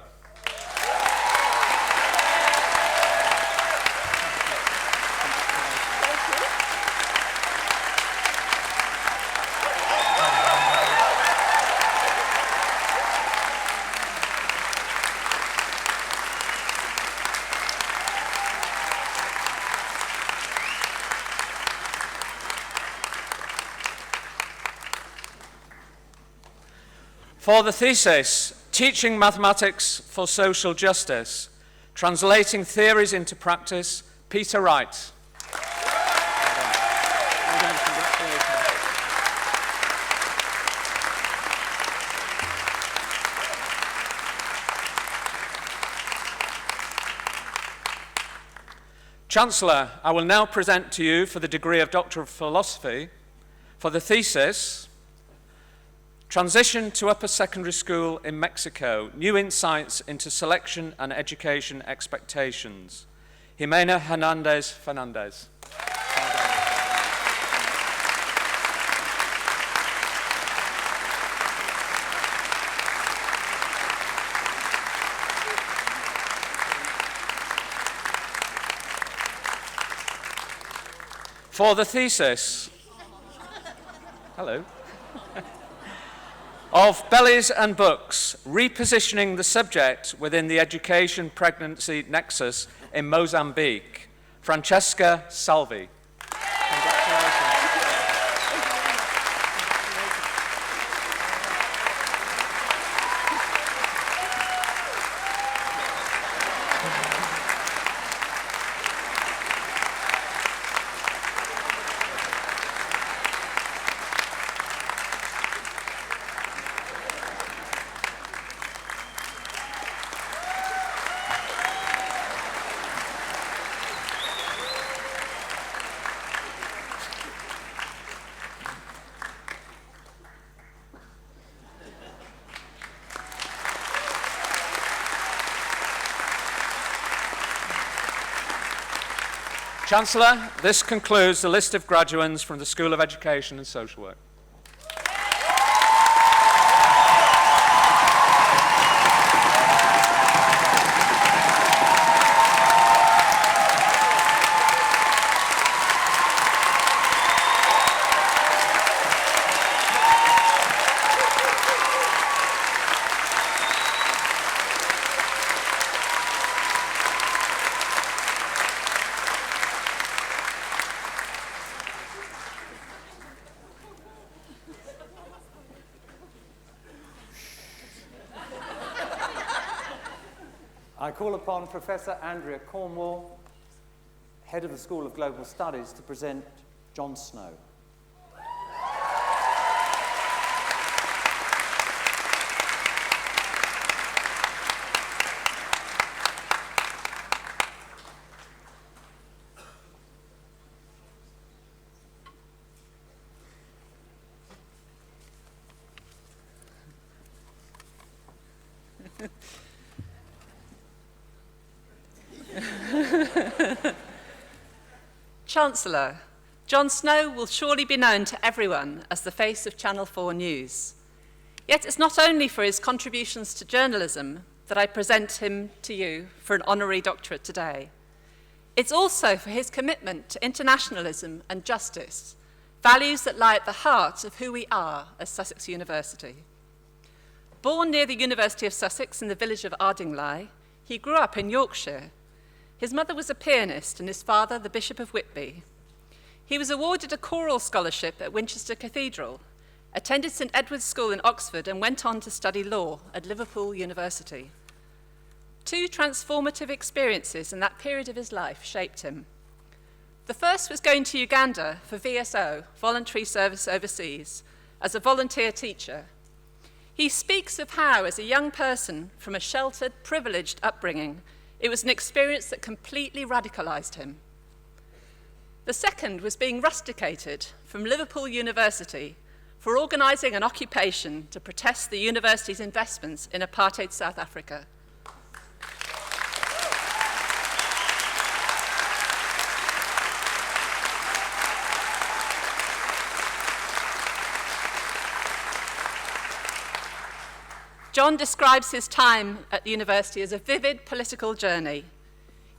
For the thesis, Teaching Mathematics for Social Justice, Translating Theories into Practice, Peter Wright. Chancellor, I will now present to you for the degree of Doctor of Philosophy, for the thesis, Transition to Upper Secondary School in Mexico, New Insights into Selection and Education Expectations, Jimena Hernandez Fernandez. For the thesis, hello, of Bellies and Books, Repositioning the Subject Within the Education-Pregnancy Nexus in Mozambique, Francesca Salvi. Chancellor, this concludes the list of graduands from the School of Education and Social Work. I call upon Professor Andrea Cornwall, Head of the School of Global Studies, to present John Snow. Chancellor, John Snow will surely be known to everyone as the face of Channel 4 News. Yet it's not only for his contributions to journalism that I present him to you for an honorary doctorate today. It's also for his commitment to internationalism and justice, values that lie at the heart of who we are as Sussex University. Born near the University of Sussex in the village of Ardingly, he grew up in Yorkshire. His mother was a pianist and his father the Bishop of Whitby. He was awarded a choral scholarship at Winchester Cathedral, attended St Edward's School in Oxford and went on to study law at Liverpool University. Two transformative experiences in that period of his life shaped him. The first was going to Uganda for VSO, Voluntary Service Overseas, as a volunteer teacher. He speaks of how, as a young person from a sheltered, privileged upbringing, it was an experience that completely radicalized him. The second was being rusticated from Liverpool University for organizing an occupation to protest the university's investments in apartheid South Africa. John describes his time at the university as a vivid political journey.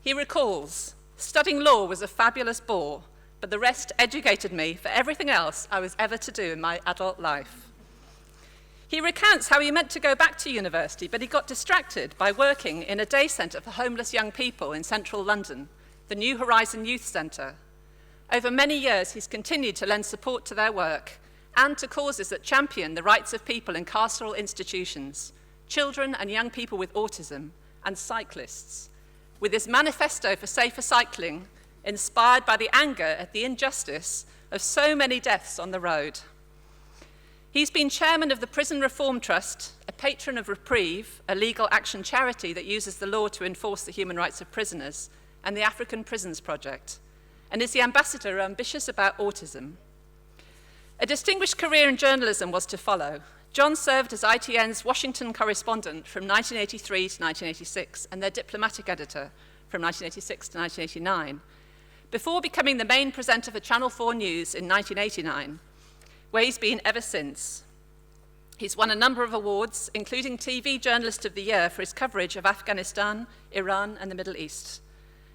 He recalls, studying law was a fabulous bore, but the rest educated me for everything else I was ever to do in my adult life. He recounts how he meant to go back to university, but he got distracted by working in a day centre for homeless young people in central London, the New Horizon Youth Centre. Over many years, he's continued to lend support to their work and to causes that champion the rights of people in carceral institutions, children and young people with autism, and cyclists, with his manifesto for safer cycling inspired by the anger at the injustice of so many deaths on the road. He's been chairman of the Prison Reform Trust, a patron of Reprieve, a legal action charity that uses the law to enforce the human rights of prisoners, and the African Prisons Project, and is the ambassador ambitious about autism. A distinguished career in journalism was to follow. John served as ITN's Washington correspondent from 1983 to 1986 and their diplomatic editor from 1986 to 1989, before becoming the main presenter for Channel 4 News in 1989, where he's been ever since. He's won a number of awards, including TV Journalist of the Year for his coverage of Afghanistan, Iran, and the Middle East.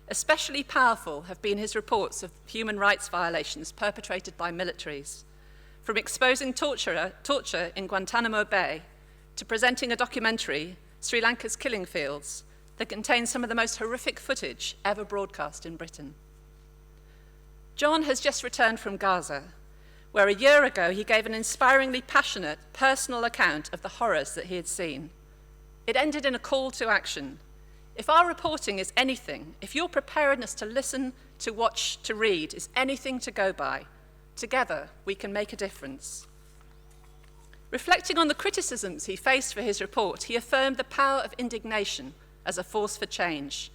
Especially powerful have been his reports of human rights violations perpetrated by militaries, from exposing torture in Guantanamo Bay to presenting a documentary, Sri Lanka's Killing Fields, that contains some of the most horrific footage ever broadcast in Britain. John has just returned from Gaza, where a year ago he gave an inspiringly passionate, personal account of the horrors that he had seen. It ended in a call to action. If our reporting is anything, if your preparedness to listen, to watch, to read is anything to go by, together we can make a difference. Reflecting on the criticisms he faced for his report, he affirmed the power of indignation as a force for change.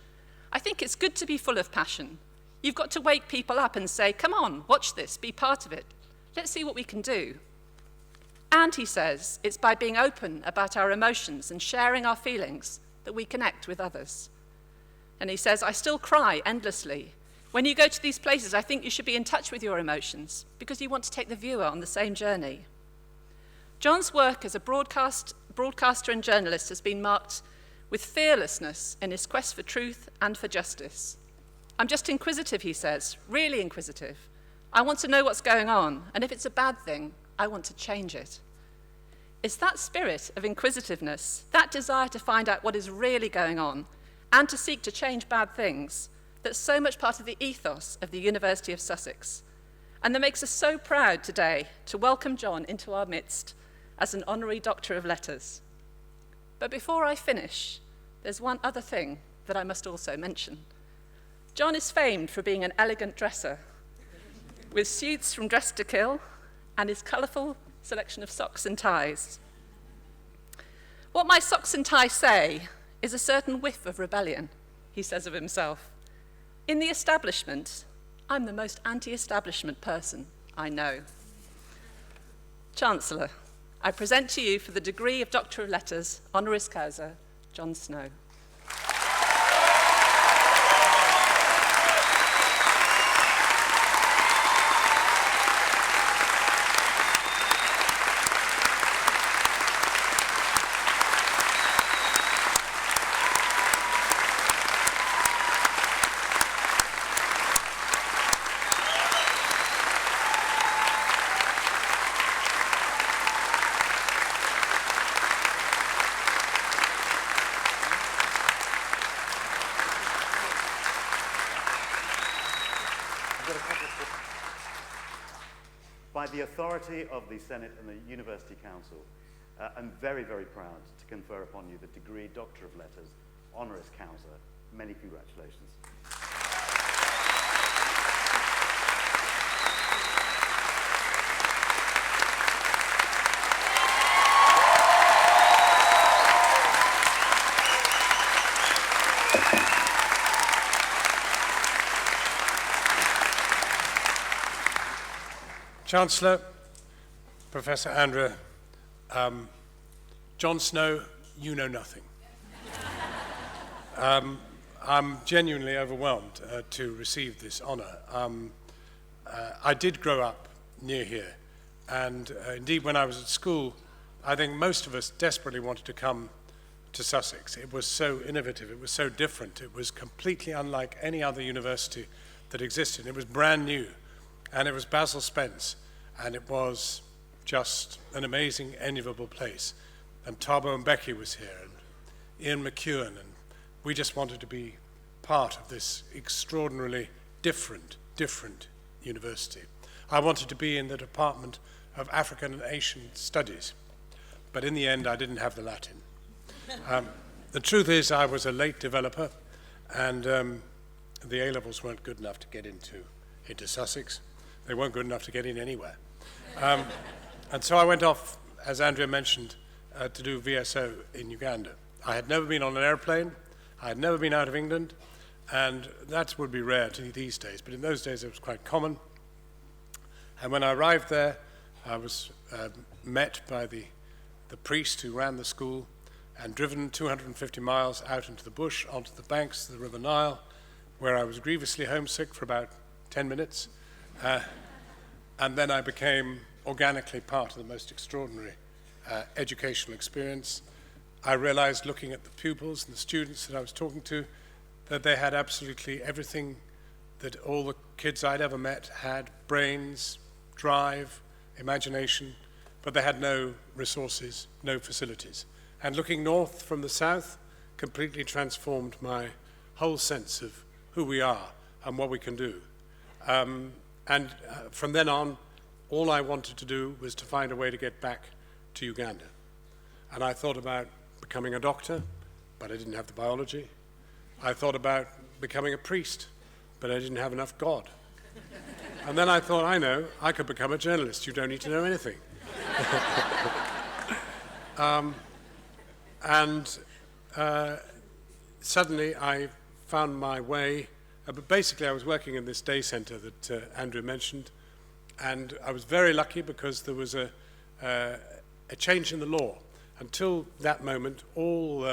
I think it's good to be full of passion. You've got to wake people up and say, come on, watch this, be part of it. Let's see what we can do. And he says, it's by being open about our emotions and sharing our feelings that we connect with others. And he says, I still cry endlessly. When you go to these places, I think you should be in touch with your emotions because you want to take the viewer on the same journey. John's work as a broadcaster and journalist has been marked with fearlessness in his quest for truth and for justice. I'm just inquisitive, he says, really inquisitive. I want to know what's going on, and if it's a bad thing, I want to change it. It's that spirit of inquisitiveness, that desire to find out what is really going on, and to seek to change bad things, that's so much part of the ethos of the University of Sussex, and that makes us so proud today to welcome John into our midst as an honorary Doctor of Letters. But before I finish, there's one other thing that I must also mention. John is famed for being an elegant dresser, with suits from Dress to Kill and his colourful selection of socks and ties. What my socks and tie say is a certain whiff of rebellion, he says of himself. In the establishment, I'm the most anti-establishment person I know. Chancellor, I present to you for the degree of Doctor of Letters, honoris causa, John Snow. By the authority of the Senate and the University Council, I'm very, very proud to confer upon you the degree Doctor of Letters, honoris causa. Many congratulations. Chancellor, Professor Andrew, John Snow, you know nothing. I'm genuinely overwhelmed to receive this honour. I did grow up near here, and indeed when I was at school, I think most of us desperately wanted to come to Sussex. It was so innovative, it was so different, it was completely unlike any other university that existed. It was brand new. And it was Basil Spence, and it was just an amazing, enviable place. And Thabo and Becky was here, and Ian McEwan, and we just wanted to be part of this extraordinarily different university. I wanted to be in the Department of African and Asian studies. But in the end, I didn't have the Latin. The truth is, I was a late developer, and the A-levels weren't good enough to get into Sussex. They weren't good enough to get in anywhere. And so I went off, as Andrea mentioned, to do VSO in Uganda. I had never been on an airplane. I had never been out of England, and that would be rare these days, but in those days it was quite common. And when I arrived there, I was met by the priest who ran the school and driven 250 miles out into the bush, onto the banks of the River Nile, where I was grievously homesick for about 10 minutes. And then I became organically part of the most extraordinary educational experience. I realized, looking at the pupils and the students that I was talking to, that they had absolutely everything that all the kids I'd ever met had: brains, drive, imagination, but they had no resources, no facilities. And looking north from the south completely transformed my whole sense of who we are and what we can do. From then on, all I wanted to do was to find a way to get back to Uganda. And I thought about becoming a doctor, but I didn't have the biology. I thought about becoming a priest, but I didn't have enough God. And then I thought, I know, I could become a journalist. You don't need to know anything. Suddenly I found my way. But basically, I was working in this day center that Andrew mentioned, and I was very lucky because there was a change in the law. Until that moment, all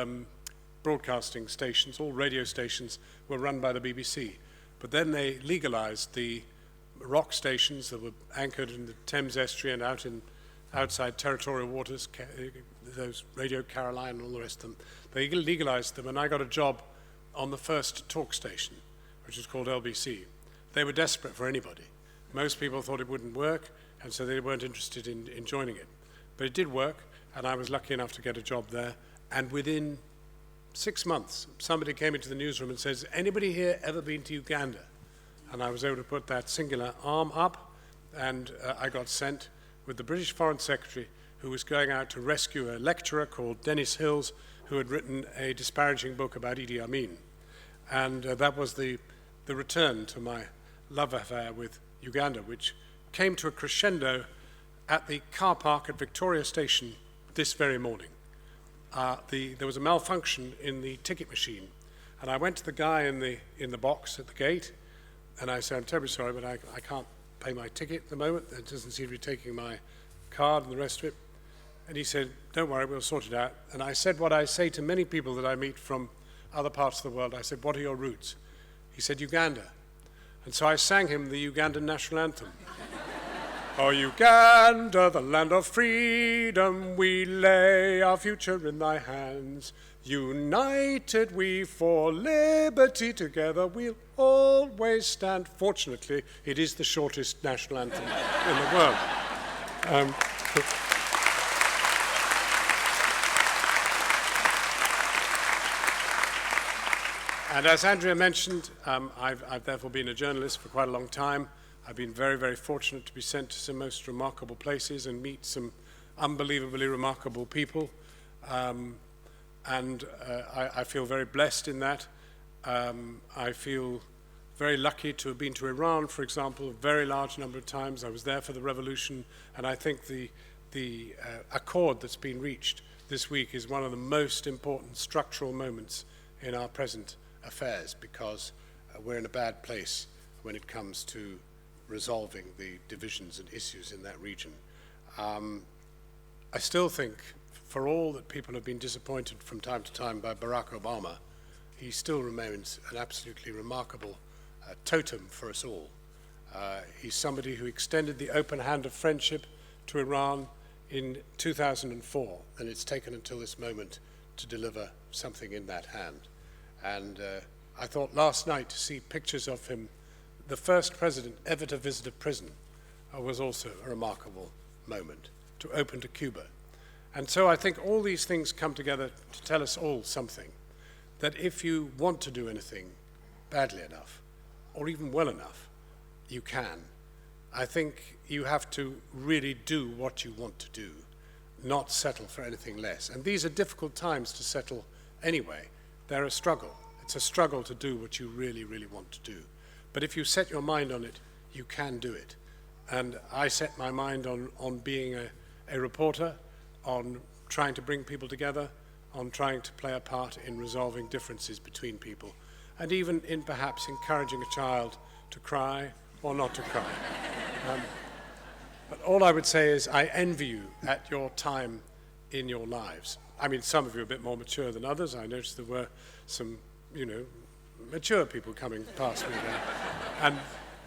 broadcasting stations, all radio stations, were run by the BBC. But then they legalized the rock stations that were anchored in the Thames estuary and outside territorial waters, those Radio Caroline and all the rest of them. They legalized them, and I got a job on the first talk station, which was called LBC. They were desperate for anybody. Most people thought it wouldn't work, and so they weren't interested in joining it. But it did work, and I was lucky enough to get a job there. And within 6 months, somebody came into the newsroom and says, anybody here ever been to Uganda? And I was able to put that singular arm up, and I got sent with the British Foreign Secretary, who was going out to rescue a lecturer called Dennis Hills, who had written a disparaging book about Idi Amin. And that was the return to my love affair with Uganda, which came to a crescendo at the car park at Victoria Station this very morning. There was a malfunction in the ticket machine, and I went to the guy in the box at the gate, and I said, I'm terribly sorry, but I can't pay my ticket at the moment. It doesn't seem to be taking my card and the rest of it. And he said, don't worry, we'll sort it out. And I said what I say to many people that I meet from other parts of the world. I said, what are your roots? He said, Uganda. And so I sang him the Ugandan national anthem. Oh, Uganda, the land of freedom, we lay our future in thy hands. United we for liberty, together we'll always stand. Fortunately, it is the shortest national anthem in the world. And as Andrea mentioned, I've therefore been a journalist for quite a long time. I've been very, very fortunate to be sent to some most remarkable places and meet some unbelievably remarkable people. I feel very blessed in that. I feel very lucky to have been to Iran, for example, a very large number of times. I was there for the revolution, and I think the accord that's been reached this week is one of the most important structural moments in our present affairs, because we're in a bad place when it comes to resolving the divisions and issues in that region. I still think, for all that people have been disappointed from time to time by Barack Obama, he still remains an absolutely remarkable totem for us all. He's somebody who extended the open hand of friendship to Iran in 2004, and it's taken until this moment to deliver something in that hand. And I thought last night to see pictures of him, the first president ever to visit a prison, was also a remarkable moment, to open to Cuba. And so I think all these things come together to tell us all something, that if you want to do anything badly enough, or even well enough, you can. I think you have to really do what you want to do, not settle for anything less. And these are difficult times to settle anyway. They're a struggle. It's a struggle to do what you really, really want to do. But if you set your mind on it, you can do it. And I set my mind on being a reporter, on trying to bring people together, on trying to play a part in resolving differences between people, and even in perhaps encouraging a child to cry or not to cry. But all I would say is I envy you at your time in your lives. I mean, some of you are a bit more mature than others. I noticed there were some, mature people coming past me there.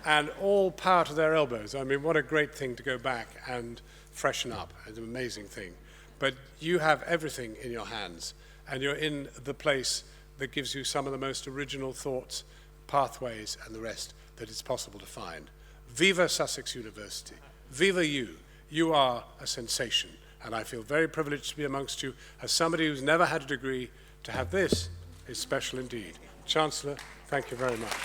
And all power to their elbows. I mean, what a great thing to go back and freshen up. It's an amazing thing. But you have everything in your hands, and you're in the place that gives you some of the most original thoughts, pathways, and the rest that it's possible to find. Viva Sussex University. Viva you. You are a sensation, and I feel very privileged to be amongst you. As somebody who's never had a degree, to have this is special indeed. Chancellor, thank you very much.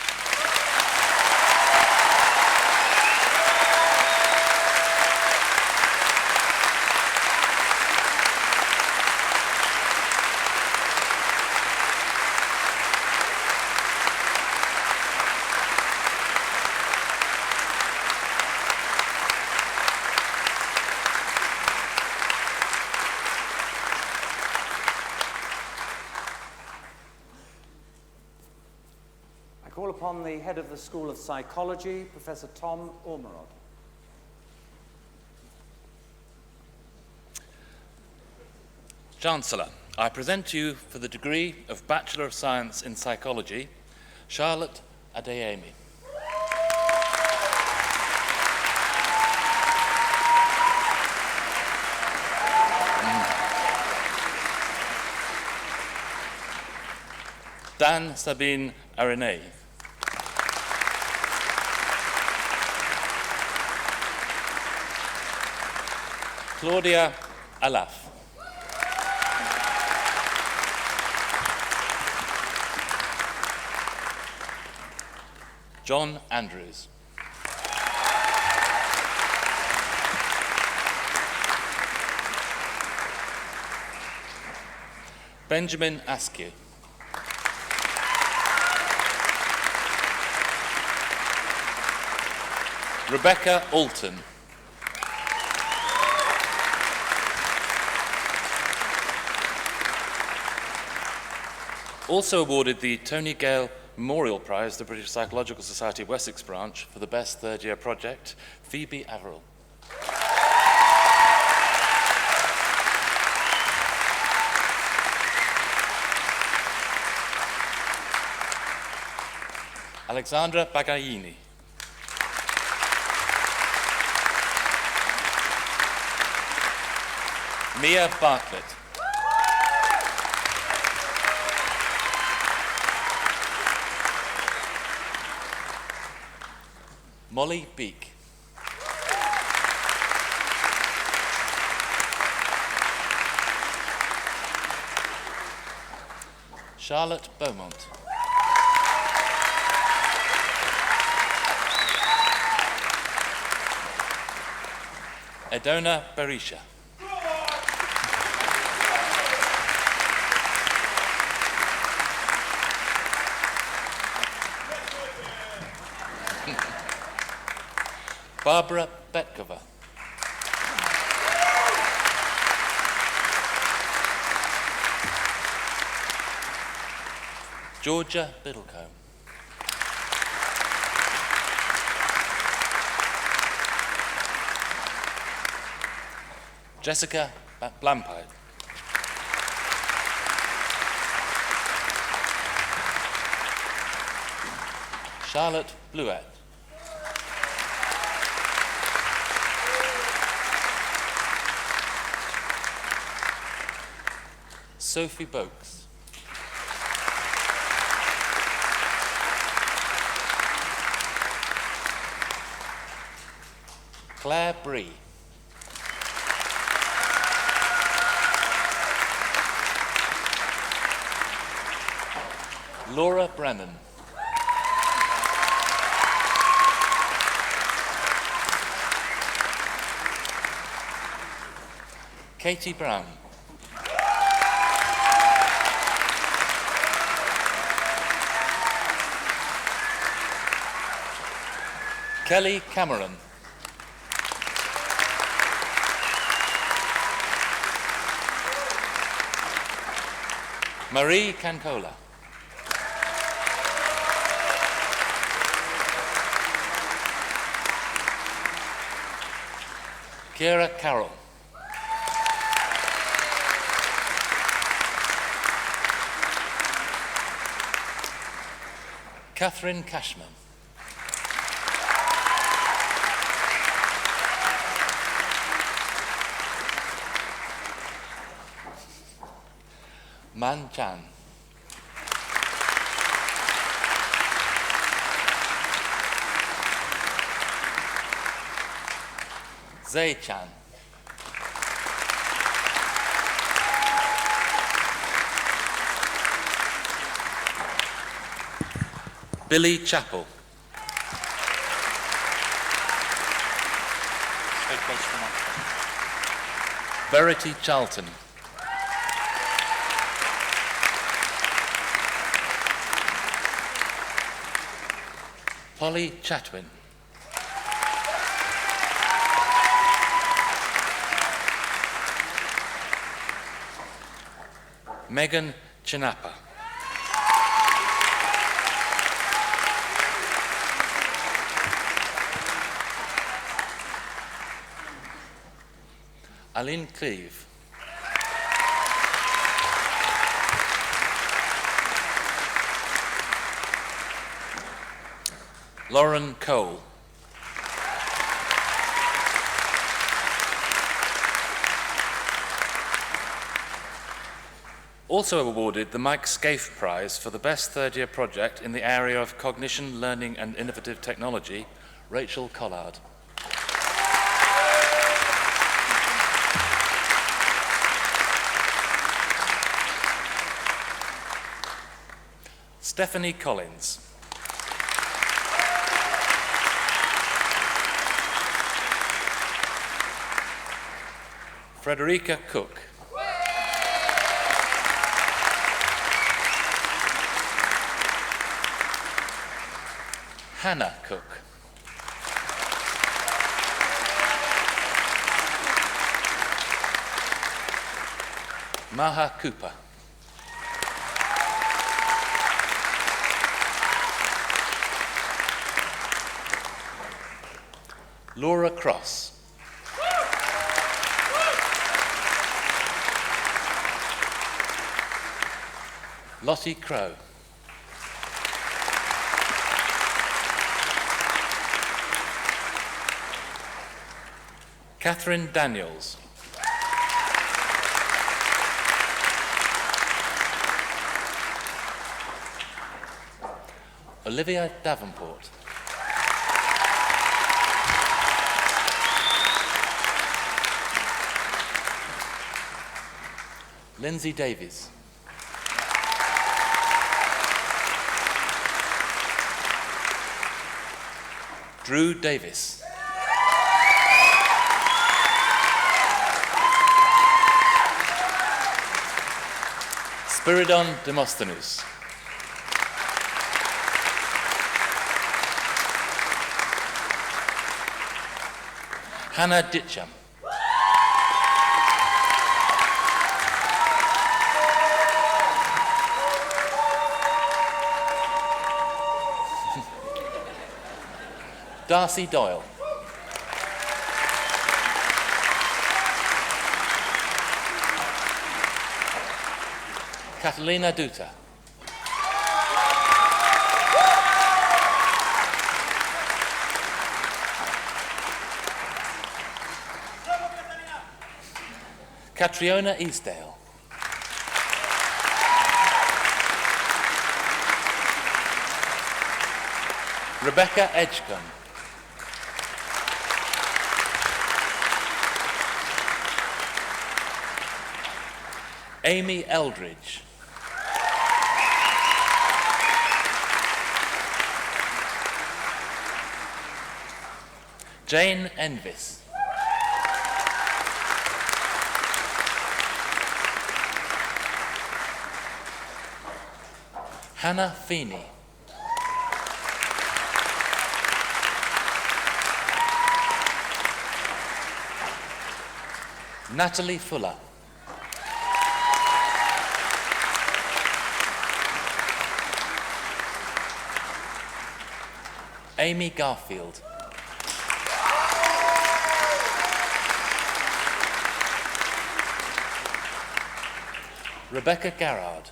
Call upon the head of the School of Psychology, Professor Tom Ormerod. Chancellor, I present to you for the degree of Bachelor of Science in Psychology, Charlotte Adeyemi. Dan Sabine Arenay. Claudia Alaf. John Andrews. Benjamin Askew. Rebecca Alton. Also awarded the Tony Gale Memorial Prize, the British Psychological Society Wessex branch, for the best third-year project, Phoebe Averill. Alexandra Bagaini. Mia Bartlett. Molly Beek. Charlotte Beaumont. Edona Berisha. Barbara Betkova. Georgia Biddlecombe. Jessica Blampide. Charlotte Bluett. Sophie Boakes. Claire Bree. Laura Brennan. Katie Brown. Kelly Cameron. Marie Cancola. Kira Carroll. Catherine Cashman. Man Chan. Zay Chan. Billy Chappell. Verity Charlton. Polly Chatwin. Megan Chinapa. Aline Cleve. Lauren Cole. Also awarded the Mike Scaife Prize for the best third-year project in the area of cognition, learning and innovative technology, Rachel Collard. Stephanie Collins. Frederica Cook. Hannah Cook. Maha Cooper. Laura Cross. Lottie Crow. Catherine Daniels. Olivia Davenport. Lindsay Davies. Drew Davis. Spiridon Demosthenes. Hannah Ditcham. Darcy Doyle. Catalina Duta. Catriona Eastdale. Rebecca Edgecombe. Amy Eldridge. Jane Envis. Hannah Feeney. Natalie Fuller. Amy Garfield. Rebecca Garrard.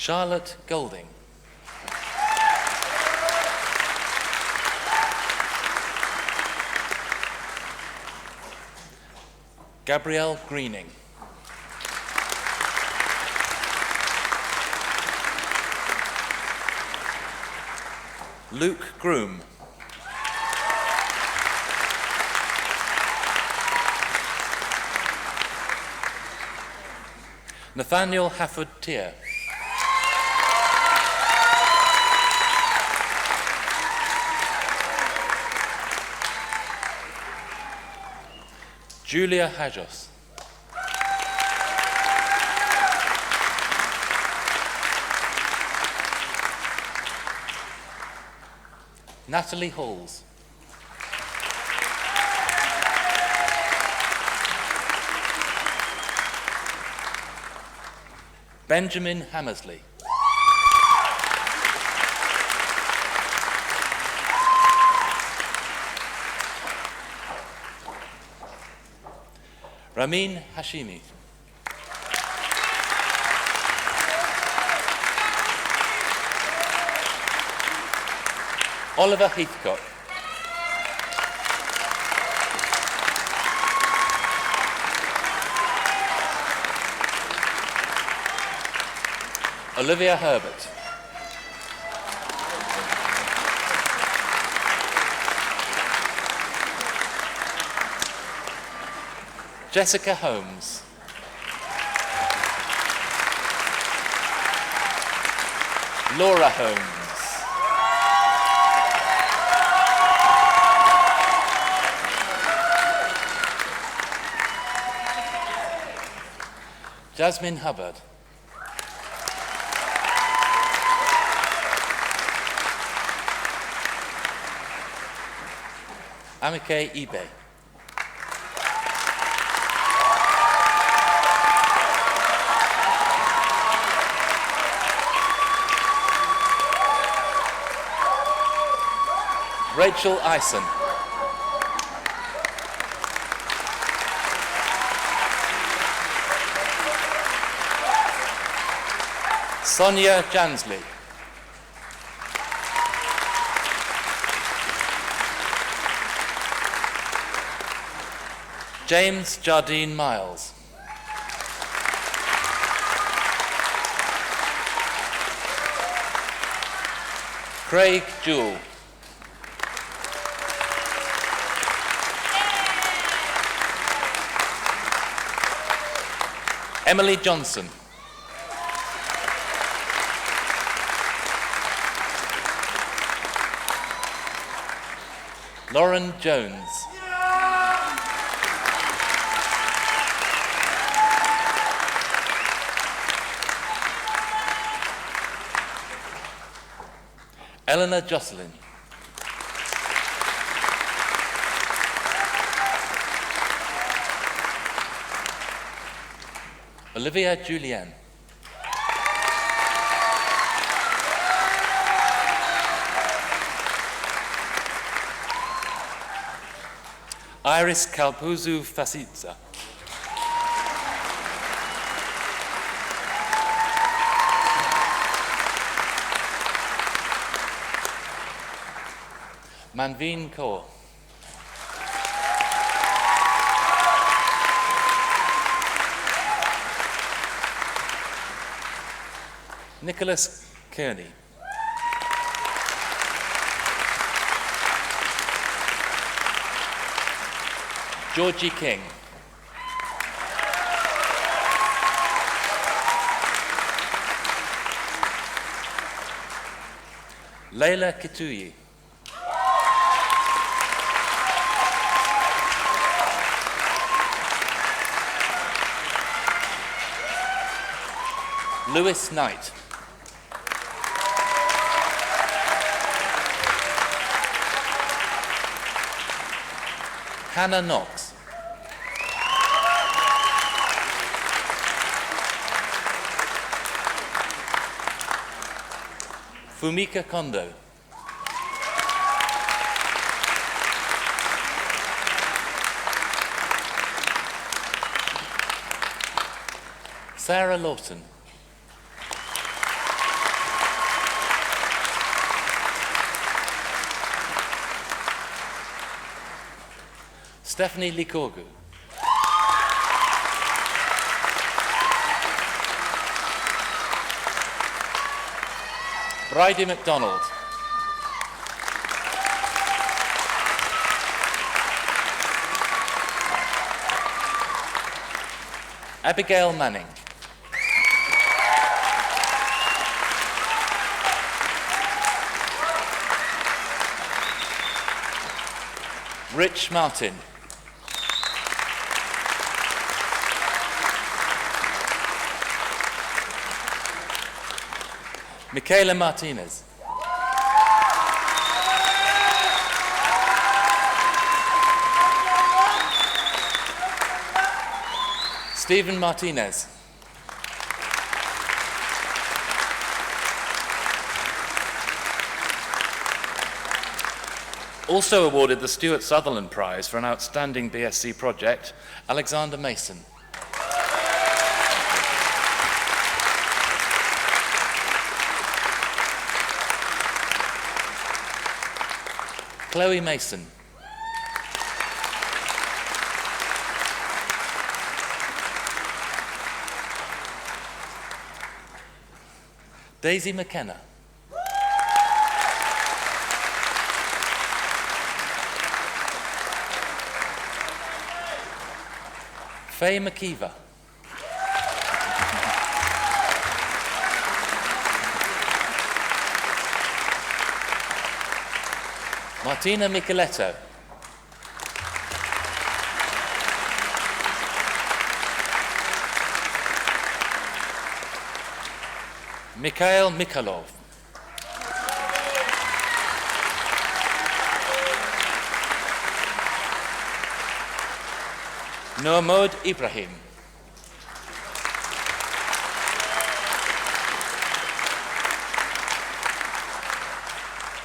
Charlotte Golding. Gabrielle Greening. Luke Groom. Nathaniel Hafford-Tier. Julia Hajos. Natalie Halls. Benjamin Hammersley. Ramin Hashimi. Oliver Heathcock. Olivia Herbert. Jessica Holmes. Laura Holmes. Jasmine Hubbard. Amike Ibe. Rachel Eisen. Sonia Jansley. James Jardine Miles. Craig Jewell. Emily Johnson. Lauren Jones. Eleanor Jocelyn. Olivia Julianne. Iris Kalpuzu Fasitza. Manveen Kaur. Nicholas Kearney. Georgie King. Leila Kituyi. Lewis Knight. Hannah Knox. Fumika Kondo. Sarah Lawton. Stephanie Likorgu. Bridie MacDonald. Abigail Manning. Rich Martin. Michaela Martinez. Stephen Martinez. Also awarded the Stuart Sutherland Prize for an outstanding BSc project, Alexander Mason. Chloe Mason. Daisy McKenna. Faye McKeever. Martina Micheletto. Mikhail Mikhailov. Noamod Ibrahim.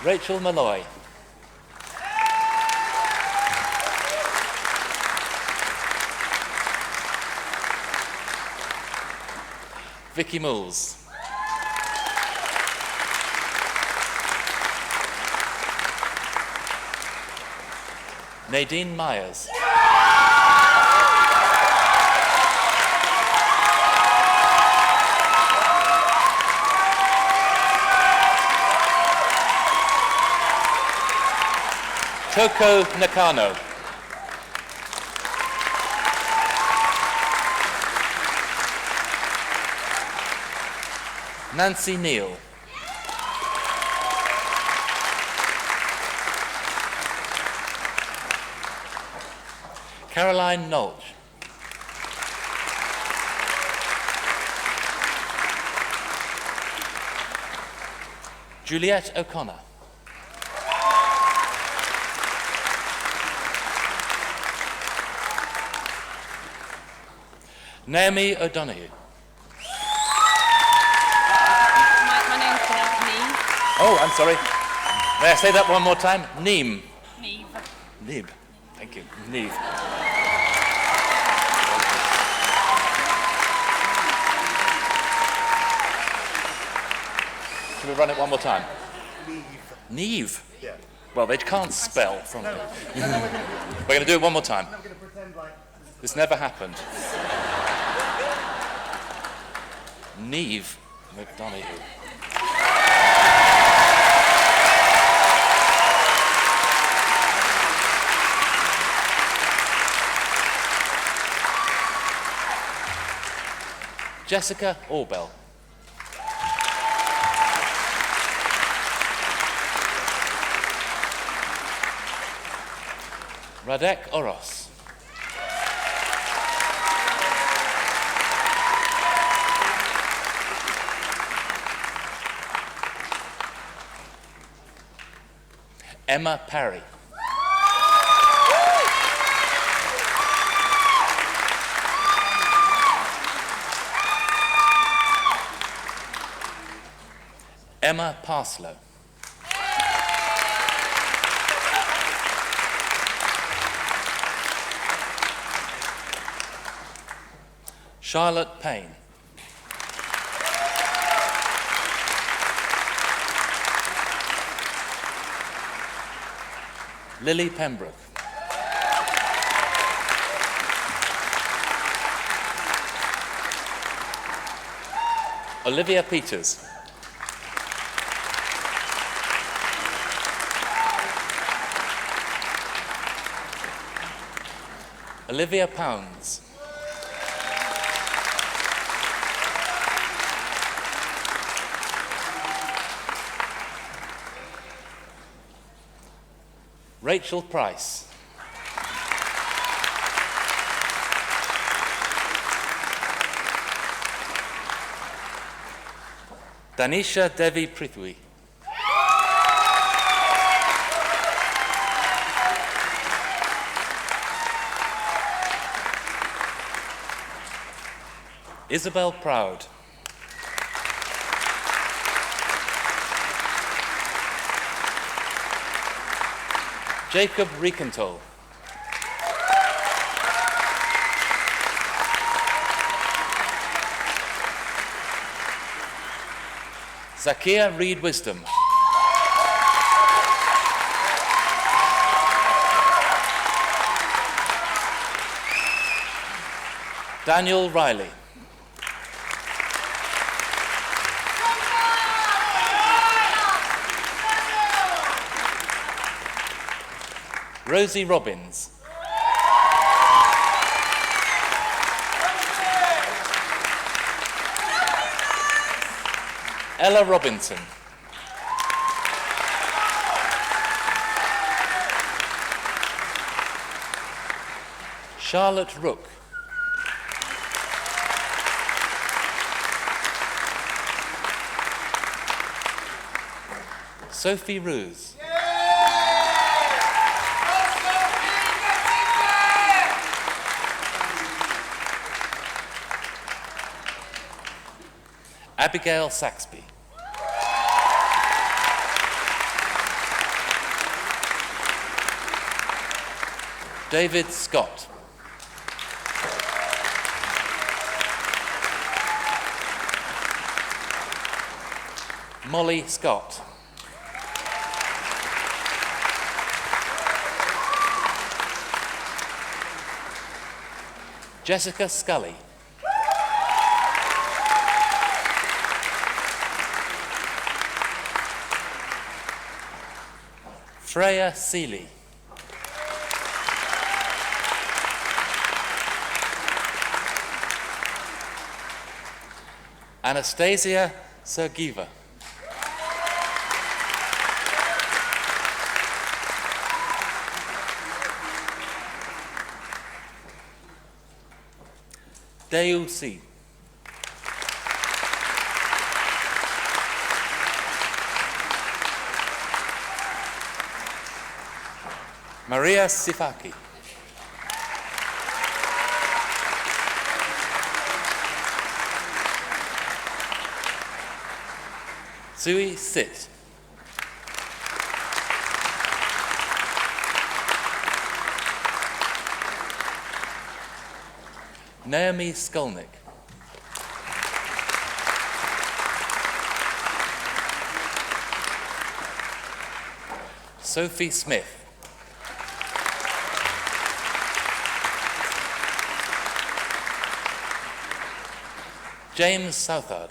Rachel Malloy. Vicky Moores. Nadine Myers. Toko Nakano. Nancy Neal. Caroline Nolch. Juliette O'Connor. Naomi O'Donoghue. My name's pronounced Neve. Oh, I'm sorry. May I say that one more time? Neem. Neve. Neve. Thank you. Neve. Should we run it one more time? Neve. Yeah. Well, they can't spell from it. We're going to do it one more time. This never happened. Neve McDonough. Jessica Orbell. Radek Oros. Emma Parry. Emma Parslow. Charlotte Payne. Lily Pembroke. Olivia Peters. Olivia Pounds. Rachel Price. Danisha Devi Prithvi. Isabel Proud. Jacob Riekentol. Zakia Reed Wisdom. Daniel Riley. Rosie Robbins. Ella Robinson. Charlotte Rook. Sophie Ruse. Abigail Saxby. David Scott. Molly Scott. Jessica Scully. Freya Seeley. Anastasia Sergieva. Deu Si. Maria Sifaki. Sui Sit. Naomi Skolnick. Sophie Smith. James Southard.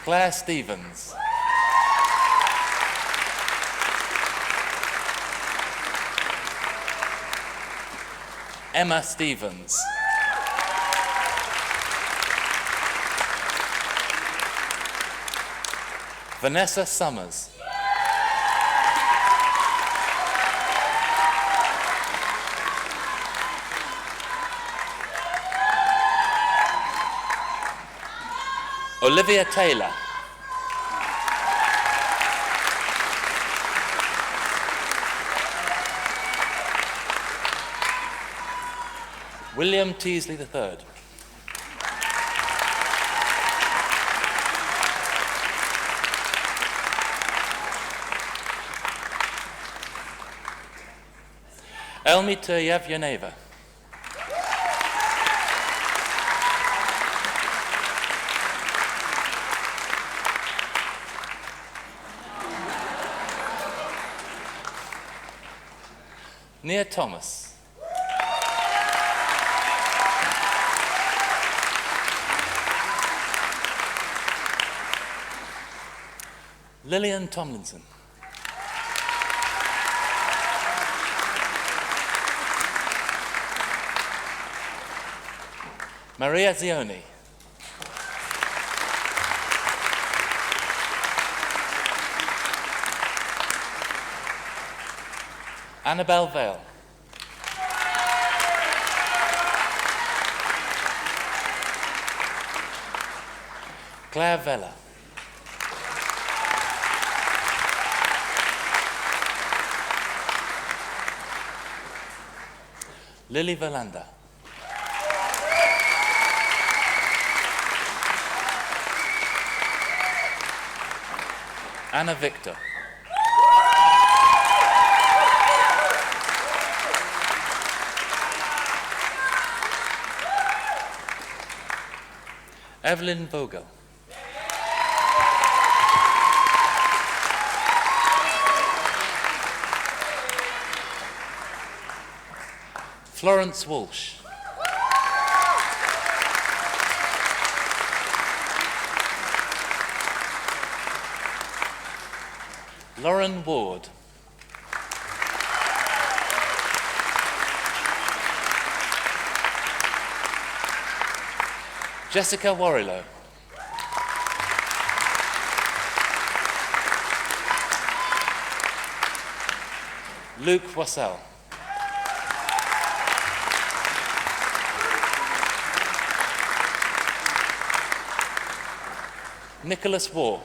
Claire Stevens. Emma Stevens. Vanessa Summers. Olivia Taylor. William Teasley III. Elmita Yevyeneva. Nia Thomas. Lillian Tomlinson. Maria Zioni. Annabelle Vale. Claire Vella. Lily Verlander. Anna Victor. Evelyn Vogel. Florence Walsh. Lauren Ward. Jessica Warrilow. Luke Wassell. Nicholas Waugh.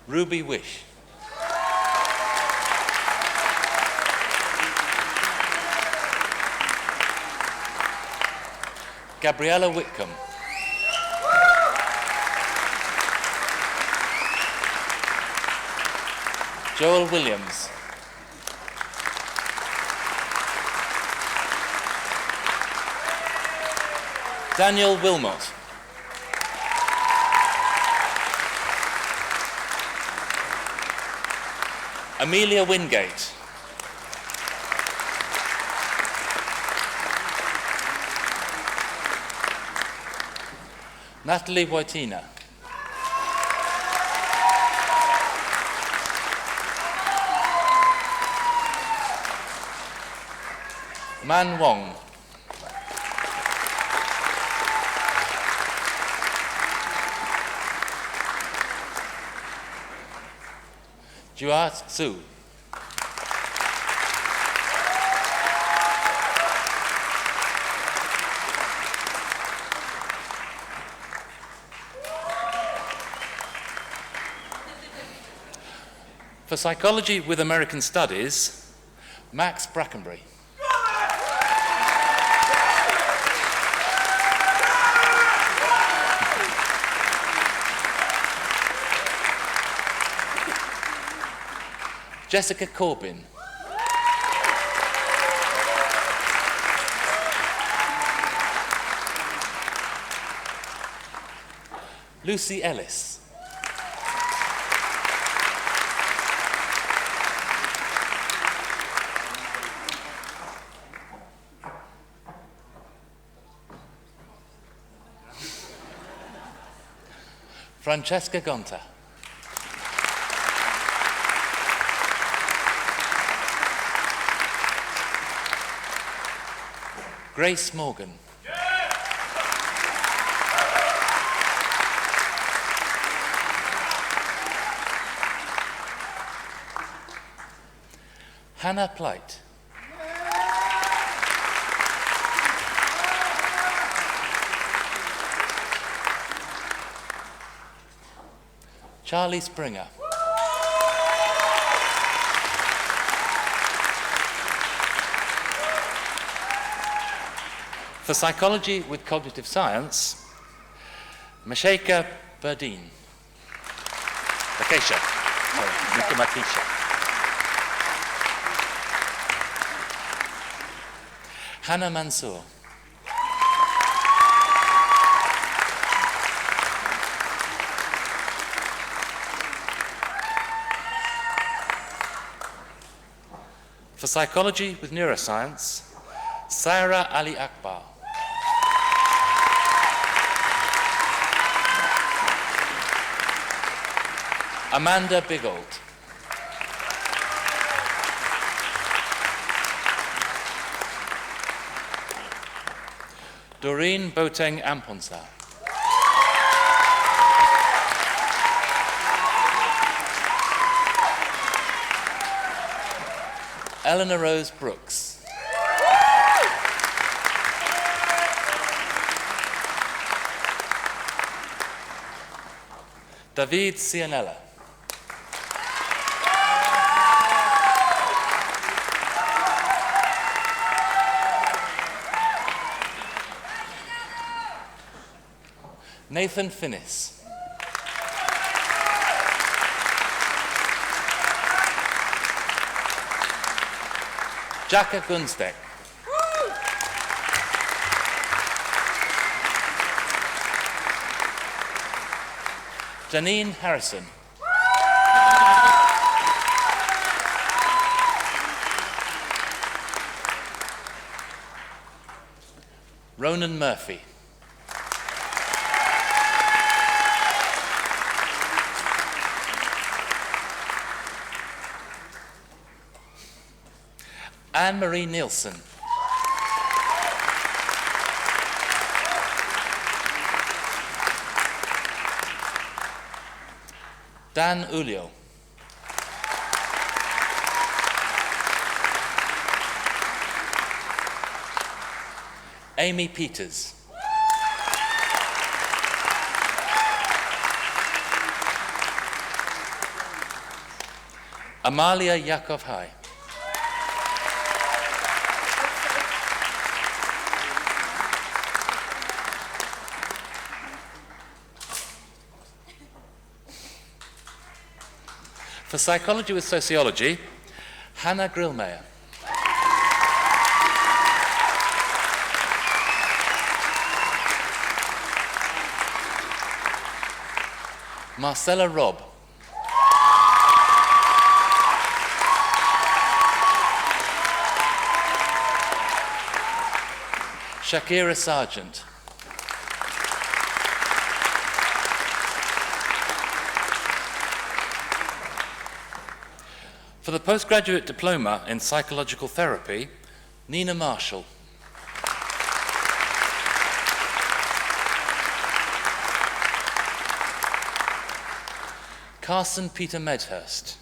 Ruby Wish. Gabriella Whitcomb. Joel Williams. Daniel Wilmot. Amelia Wingate. Natalie Wojtina. Man Wong. Jua Su. For Psychology with American Studies, Max Brackenbury. Jessica Corbin. Lucy Ellis. Francesca Gonta. Grace Morgan. Hannah Plight. Charlie Springer. For psychology with cognitive science, Masheka Berdeen. Makesha. Sorry, Makesha. Hannah Mansour. For psychology with neuroscience, Saira Ali Akbar. Amanda Bigold. Doreen Boateng Amponsa. Eleanor Rose Brooks. David Cianella. Nathan Finnis. Jacka Gunsteck. Janine Harrison. Ronan Murphy. Anne-Marie Nielsen. Dan Ulio. Amy Peters. Amalia Yakovhai. For psychology with sociology, Hannah Grillmeyer. Marcella Robb. Shakira Sargent. For the postgraduate diploma in psychological therapy, Nina Marshall. Carson Peter Medhurst.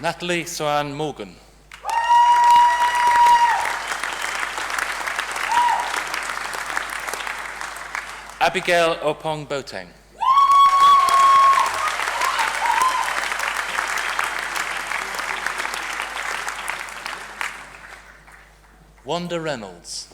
Natalie Soanne Morgan. Abigail Opong Boateng. Wanda Reynolds.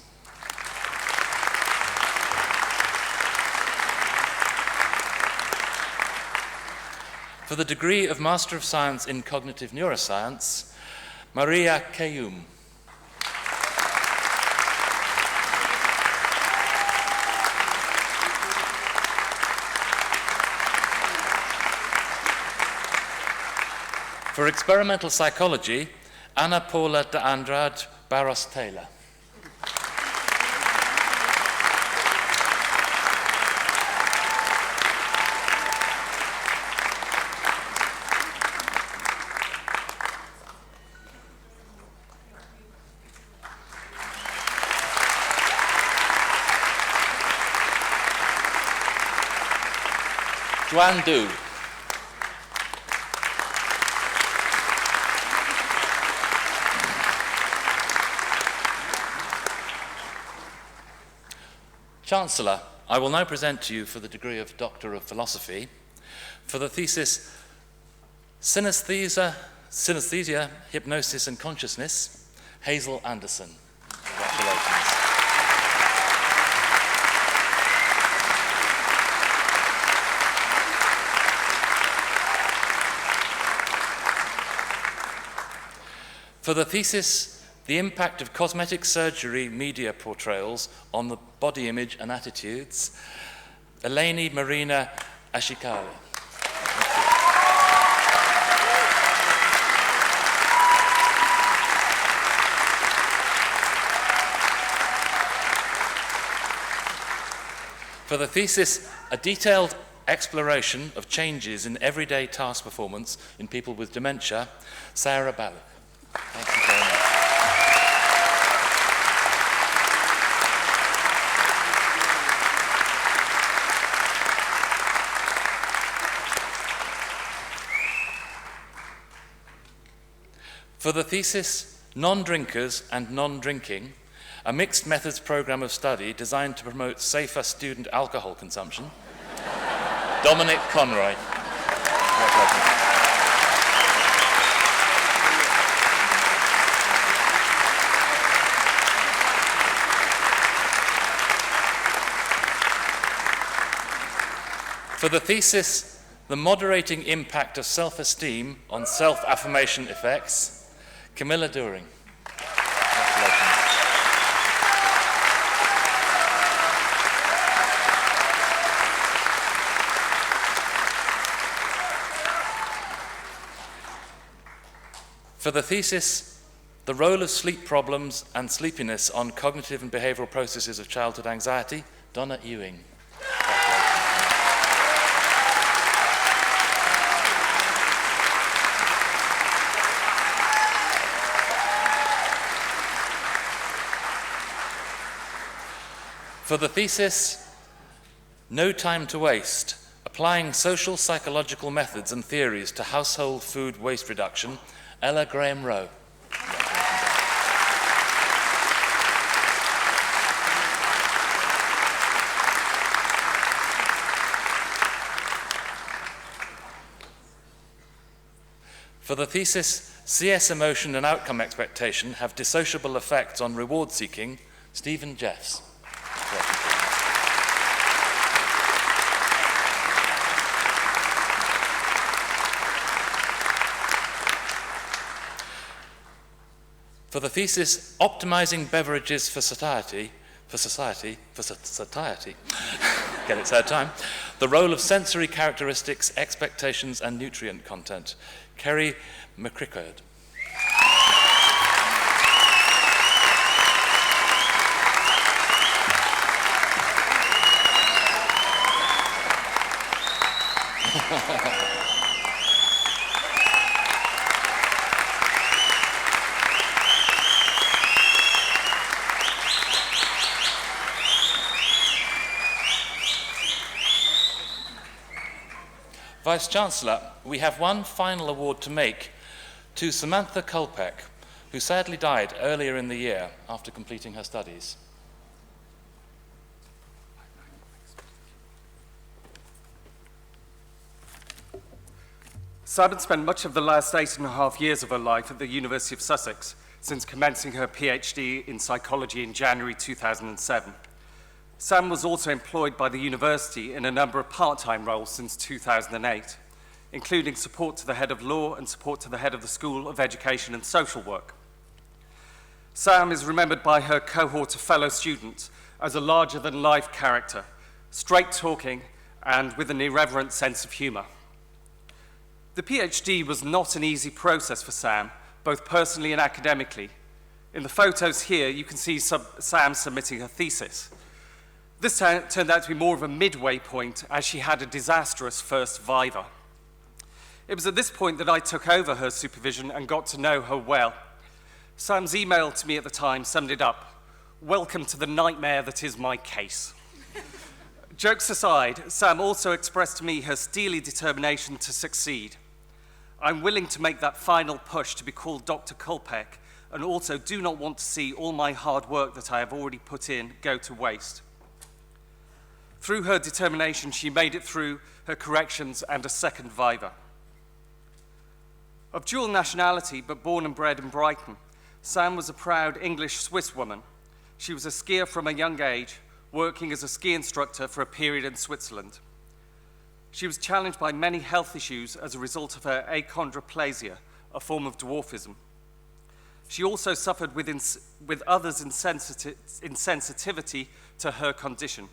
For the degree of Master of Science in Cognitive Neuroscience, Maria Kayum. For experimental psychology, Ana Paula de Andrade Barros Taylor. Xuan Du. Chancellor, I will now present to you for the degree of Doctor of Philosophy, for the thesis Synesthesia, Hypnosis and Consciousness, Hazel Anderson. Congratulations. For the thesis The Impact of Cosmetic Surgery Media Portrayals on the Body Image and Attitudes, Eleni Marina Ashikawa. For the thesis, A Detailed Exploration of Changes in Everyday Task Performance in People with Dementia, Sarah Ballock. Thank you very much. For the thesis, Non-Drinkers and Non-Drinking, a mixed methods program of study designed to promote safer student alcohol consumption, Dominic Conroy. For the thesis, The Moderating Impact of Self-Esteem on Self-Affirmation Effects, Camilla During. For the thesis, The Role of Sleep Problems and Sleepiness on Cognitive and Behavioral Processes of Childhood Anxiety, Donna Ewing. For the thesis, No Time to Waste, Applying Social Psychological Methods and Theories to Household Food Waste Reduction, Ella Graham Rowe. For the thesis, CS Emotion and Outcome Expectation Have Dissociable Effects on Reward Seeking, Stephen Jeffs. For the thesis, Optimizing Beverages for Satiety, get it third time, The Role of Sensory Characteristics, Expectations and Nutrient Content, Kerry McCrickard. Vice-Chancellor, we have one final award to make to Samantha Kulpeck, who sadly died earlier in the year after completing her studies. Sam had spent much of the last 8.5 years of her life at the University of Sussex, since commencing her PhD in psychology in January 2007. Sam was also employed by the university in a number of part-time roles since 2008, including support to the head of law and support to the head of the School of Education and Social Work. Sam is remembered by her cohort of fellow students as a larger-than-life character, straight-talking and with an irreverent sense of humour. The PhD was not an easy process for Sam, both personally and academically. In the photos here, you can see Sam submitting her thesis. This turned out to be more of a midway point, as she had a disastrous first viva. It was at this point that I took over her supervision and got to know her well. Sam's email to me at the time summed it up: "Welcome to the nightmare that is my case." Jokes aside, Sam also expressed to me her steely determination to succeed. I'm willing to make that final push to be called Dr. Kulpeck, and also do not want to see all my hard work that I have already put in go to waste. Through her determination, she made it through her corrections and a second viva. Of dual nationality, but born and bred in Brighton, Sam was a proud English-Swiss woman. She was a skier from a young age, working as a ski instructor for a period in Switzerland. She was challenged by many health issues as a result of her achondroplasia, a form of dwarfism. She also suffered with others' insensitivity to her condition.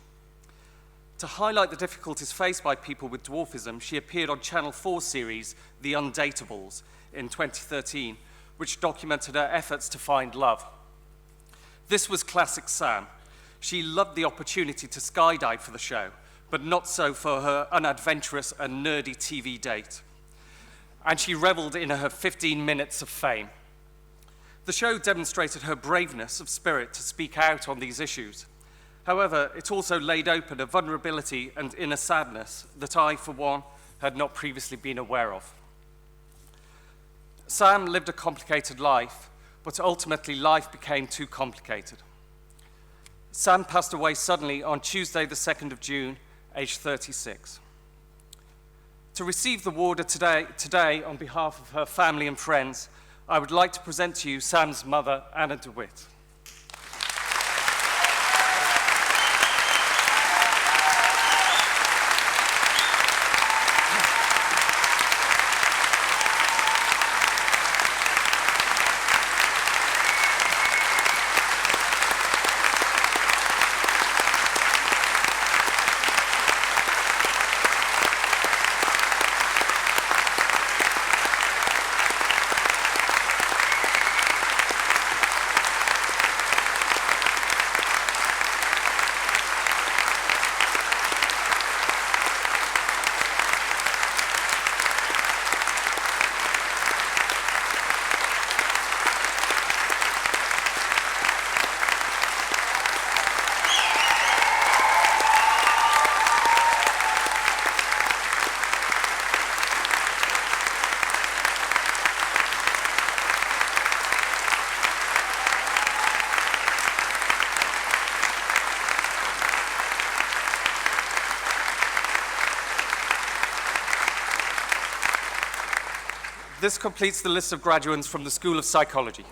To highlight the difficulties faced by people with dwarfism, she appeared on Channel 4 series The Undateables in 2013, which documented her efforts to find love. This was classic Sam. She loved the opportunity to skydive for the show, but not so for her unadventurous and nerdy TV date. And she reveled in her 15 minutes of fame. The show demonstrated her braveness of spirit to speak out on these issues. However, it also laid open a vulnerability and inner sadness that I, for one, had not previously been aware of. Sam lived a complicated life, but ultimately life became too complicated. Sam passed away suddenly on Tuesday, the 2nd of June, aged 36. To receive the award today on behalf of her family and friends, I would like to present to you Sam's mother, Anna DeWitt. This completes the list of graduates from the School of Psychology.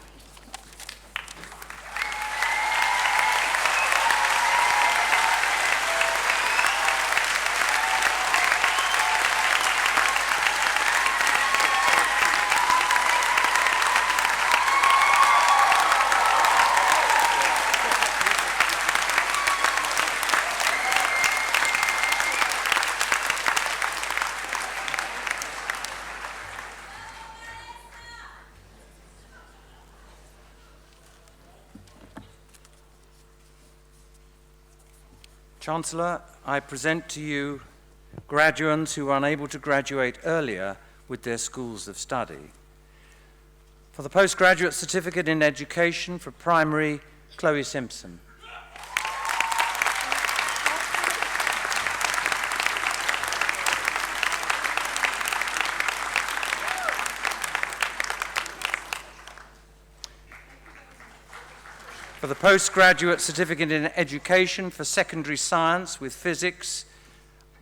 Chancellor, I present to you graduates who were unable to graduate earlier with their schools of study. For the postgraduate certificate in education for primary, Chloe Simpson. For the postgraduate certificate in education for secondary science with physics,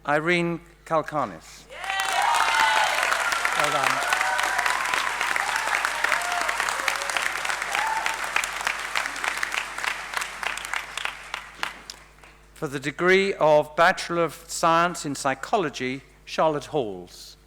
Irene Kalkanis. Well done. For the degree of Bachelor of Science in Psychology, Charlotte Halls.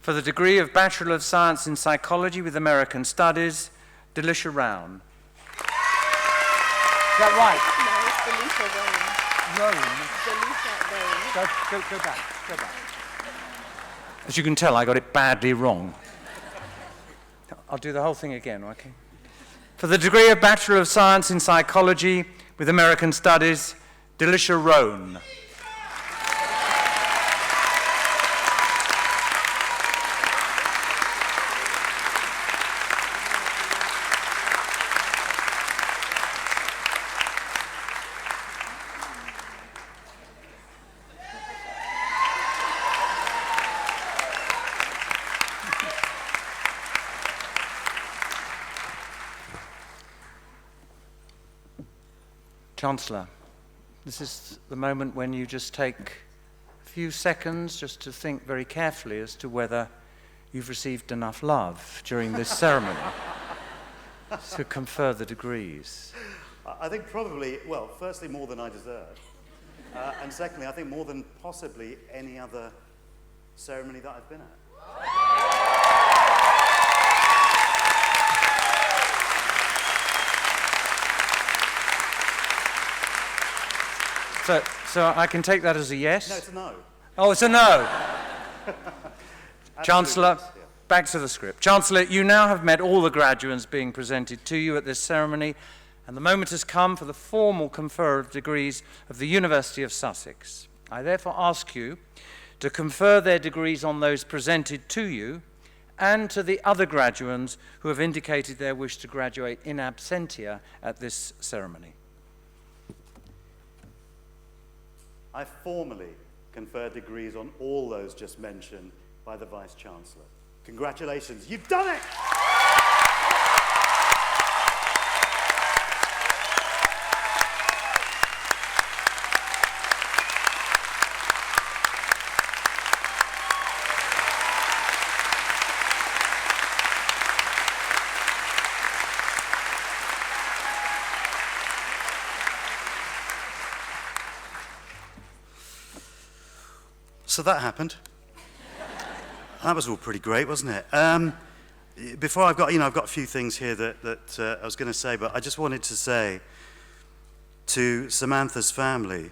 For the degree of Bachelor of Science in Psychology with American Studies, Delisha Rown. Is that right? No, it's Delisha Rown. Go back. As you can tell, I got it badly wrong. I'll do the whole thing again, okay? For the degree of Bachelor of Science in Psychology with American Studies, Delisha Rown. Chancellor, this is the moment when you just take a few seconds just to think very carefully as to whether you've received enough love during this ceremony to confer the degrees. I think probably, well, firstly, more than I deserve. And secondly, I think more than possibly any other ceremony that I've been at. So I can take that as a yes? No, it's a no. Oh, it's a no. Chancellor, back to the script. Chancellor, you now have met all the graduates being presented to you at this ceremony, and the moment has come for the formal confer of degrees of the University of Sussex. I therefore ask you to confer their degrees on those presented to you and to the other graduates who have indicated their wish to graduate in absentia at this ceremony. I formally confer degrees on all those just mentioned by the Vice-Chancellor. Congratulations, you've done it! So that happened. That was all pretty great, wasn't it? Before I've got a few things here that I was going to say, but I just wanted to say to Samantha's family,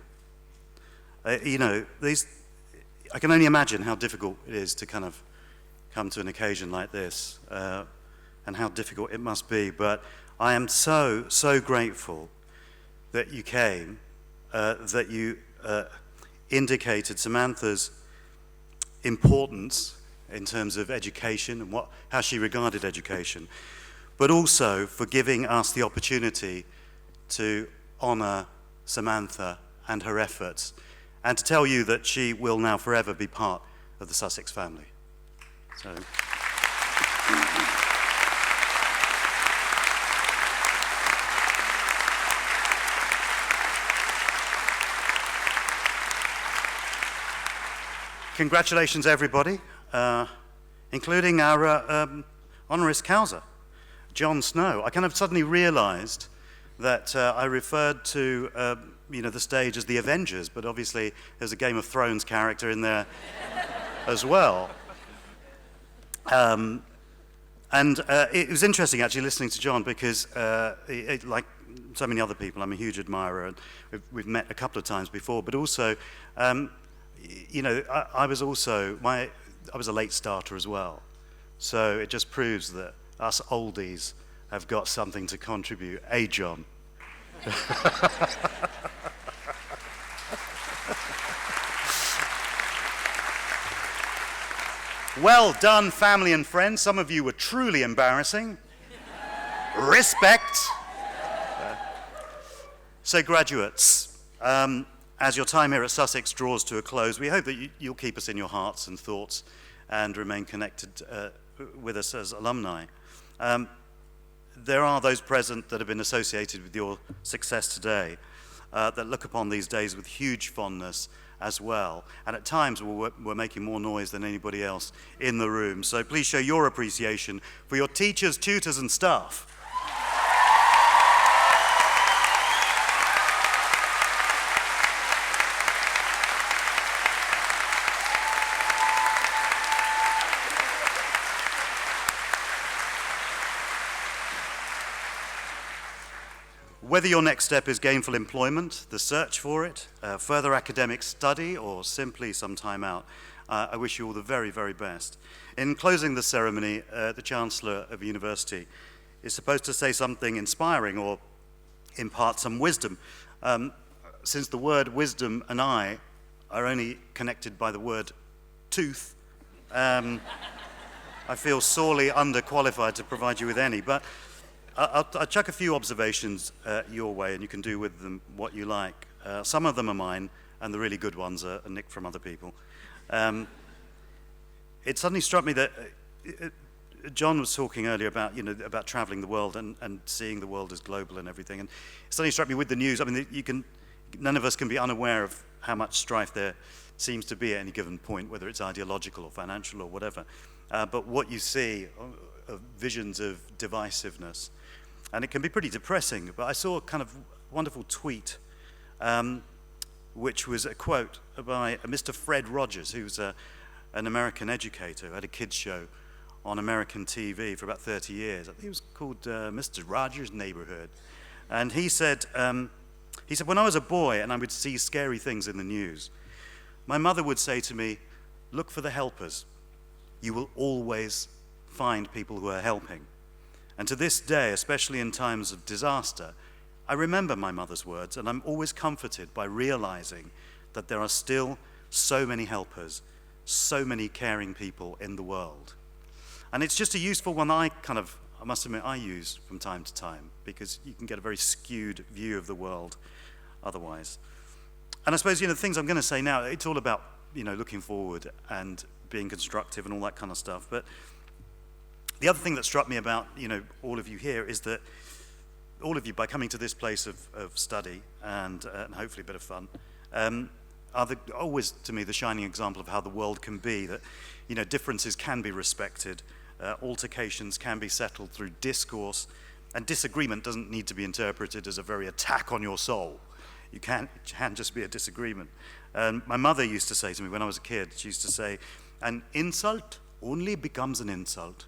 I can only imagine how difficult it is to kind of come to an occasion like this, and how difficult it must be. But I am so grateful that you came, that you indicated Samantha's importance in terms of education and how she regarded education, but also for giving us the opportunity to honour Samantha and her efforts, and to tell you that she will now forever be part of the Sussex family. So. Congratulations, everybody, including our honoris causa, Jon Snow. I kind of suddenly realized that I referred to the stage as the Avengers, but obviously there's a Game of Thrones character in there as well. And it was interesting actually listening to Jon, because like so many other people, I'm a huge admirer, and we've met a couple of times before, but also I was a late starter as well. So it just proves that us oldies have got something to contribute. Eh, Jon? Well done, family and friends. Some of you were truly embarrassing. Respect. So graduates, as your time here at Sussex draws to a close, we hope that you'll keep us in your hearts and thoughts and remain connected with us as alumni. There are those present that have been associated with your success today that look upon these days with huge fondness as well. And at times we're making more noise than anybody else in the room. So please show your appreciation for your teachers, tutors, and staff. Whether your next step is gainful employment, the search for it, further academic study, or simply some time out, I wish you all the very, very best. In closing the ceremony, the Chancellor of the University is supposed to say something inspiring or impart some wisdom. Since the word wisdom and I are only connected by the word tooth, I feel sorely underqualified to provide you with any. But I'll chuck a few observations your way, and you can do with them what you like. Some of them are mine, and the really good ones are nicked from other people. It suddenly struck me that John was talking earlier about, about traveling the world and seeing the world as global and everything. And it suddenly struck me with the news. I mean, none of us can be unaware of how much strife there seems to be at any given point, whether it's ideological or financial or whatever. But what you see are visions of divisiveness. And it can be pretty depressing. But I saw a kind of wonderful tweet, which was a quote by Mr. Fred Rogers, who's an American educator who had a kids show on American TV for about 30 years. I think it was called Mr. Rogers' Neighborhood. And he said, when I was a boy and I would see scary things in the news, my mother would say to me, look for the helpers. You will always find people who are helping. And to this day, especially in times of disaster, I remember my mother's words, and I'm always comforted by realizing that there are still so many helpers, so many caring people in the world. And it's just a useful one I must admit, I use from time to time, because you can get a very skewed view of the world otherwise. And I suppose, the things I'm going to say now, it's all about, looking forward and being constructive and all that kind of stuff. But the other thing that struck me about, all of you here is that all of you, by coming to this place of study and hopefully a bit of fun, are always, to me, the shining example of how the world can be, that, differences can be respected, altercations can be settled through discourse, and disagreement doesn't need to be interpreted as a very attack on your soul. It can just be a disagreement. My mother used to say to me when I was a kid, she used to say, an insult only becomes an insult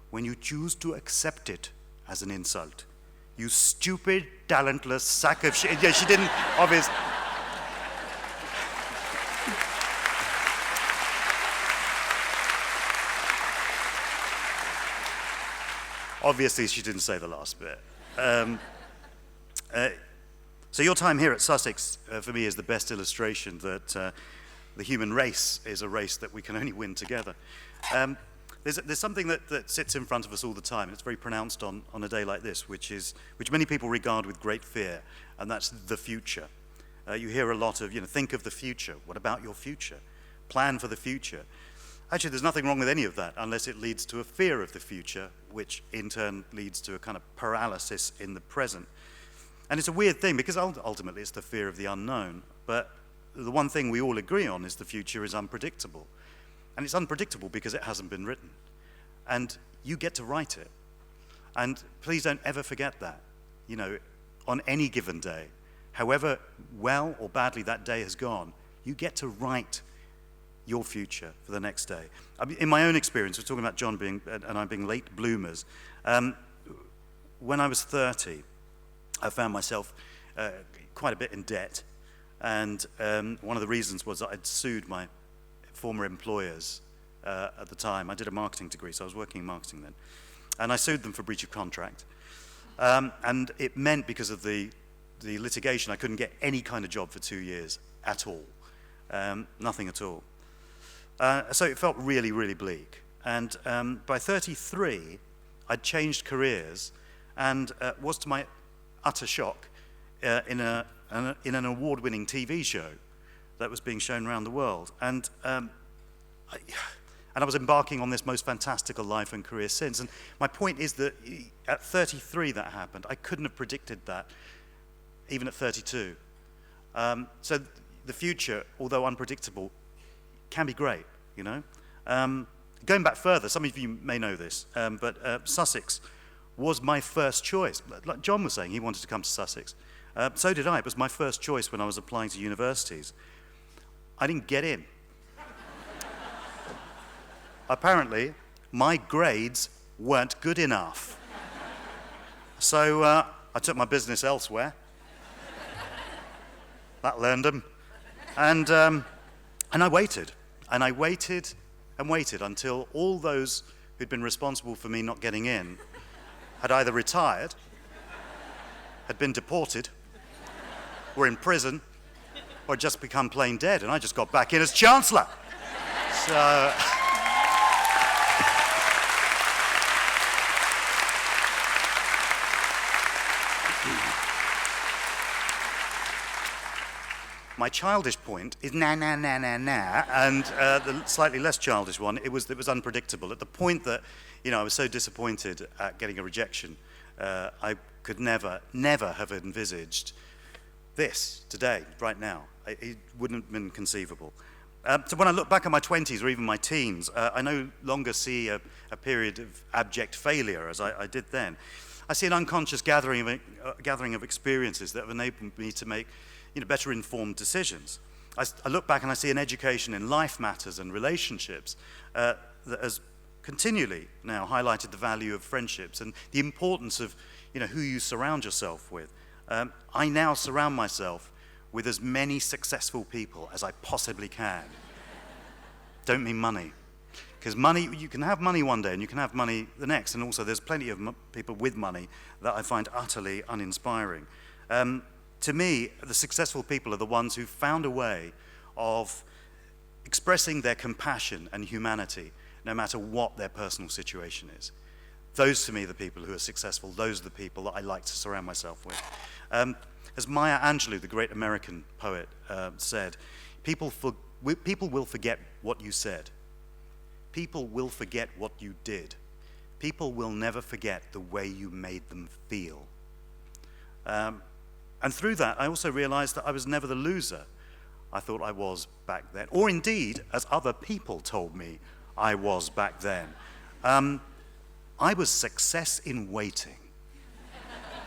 when you choose to accept it as an insult. You stupid, talentless sack of shit. Yeah, she didn't, obviously. Obviously, she didn't say the last bit. So your time here at Sussex, for me, is the best illustration that the human race is a race that we can only win together. There's something that sits in front of us all the time, and it's very pronounced on a day like this, which many people regard with great fear, and that's the future. You hear a lot of, think of the future. What about your future? Plan for the future. Actually, there's nothing wrong with any of that unless it leads to a fear of the future, which in turn leads to a kind of paralysis in the present. And it's a weird thing because ultimately it's the fear of the unknown. But the one thing we all agree on is the future is unpredictable. And it's unpredictable because it hasn't been written. And you get to write it. And please don't ever forget that. On any given day, however well or badly that day has gone, you get to write your future for the next day. I mean, in my own experience, we're talking about John and I being late bloomers. When I was 30, I found myself quite a bit in debt. And one of the reasons was that I'd sued my former employers at the time. I did a marketing degree, so I was working in marketing then. And I sued them for breach of contract. And it meant, because of the litigation, I couldn't get any kind of job for 2 years at all. Nothing at all. So it felt really, really bleak. And by 33, I'd changed careers and was, to my utter shock, in an award-winning TV show that was being shown around the world. And I was embarking on this most fantastical life and career since. And my point is that at 33 that happened. I couldn't have predicted that, even at 32. So the future, although unpredictable, can be great, Going back further, some of you may know this, but Sussex was my first choice. Like John was saying, he wanted to come to Sussex. So did I. It was my first choice when I was applying to universities. I didn't get in. Apparently, my grades weren't good enough. So I took my business elsewhere. That learned them. And I waited. And I waited and waited until all those who'd been responsible for me not getting in had either retired, had been deported, were in prison, or just become plain dead. And I just got back in as Chancellor. So... my childish point is na na na na na, and the slightly less childish one, it was unpredictable. At the point that, I was so disappointed at getting a rejection, I could never have envisaged this today, right now. It wouldn't have been conceivable. So when I look back at my 20s or even my teens, I no longer see a period of abject failure as I did then. I see an unconscious gathering of experiences that have enabled me to make better informed decisions. I look back and I see an education in life matters and relationships that has continually now highlighted the value of friendships and the importance of who you surround yourself with. I now surround myself with as many successful people as I possibly can. Don't mean money. Because money, you can have money one day and you can have money the next, and also there's plenty of people with money that I find utterly uninspiring. To me, the successful people are the ones who found a way of expressing their compassion and humanity, no matter what their personal situation is. Those, to me, are the people who are successful. Those are the people that I like to surround myself with. As Maya Angelou, the great American poet, said, people will forget what you said. People will forget what you did. People will never forget the way you made them feel. And through that, I also realized that I was never the loser I thought I was back then, or indeed, as other people told me I was back then. I was success in waiting.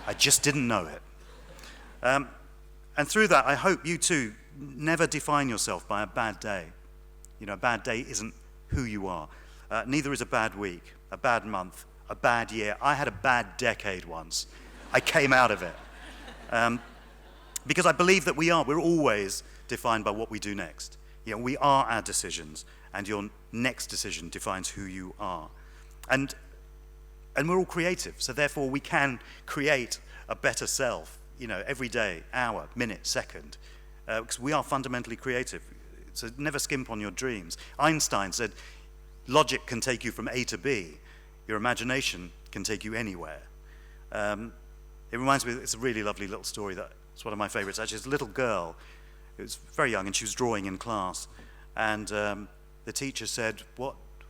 I just didn't know it. And through that, I hope you too never define yourself by a bad day. A bad day isn't who you are. Neither is a bad week, a bad month, a bad year. I had a bad decade once. I came out of it. Because I believe that we're always defined by what we do next. We are our decisions, and your next decision defines who you are. And we're all creative, so therefore we can create a better self, every day, hour, minute, second, because we are fundamentally creative. So never skimp on your dreams. Einstein said, logic can take you from A to B. Your imagination can take you anywhere. It reminds me, it's a really lovely little story it's one of my favorites. Actually, it's a little girl who was very young and she was drawing in class. And the teacher said,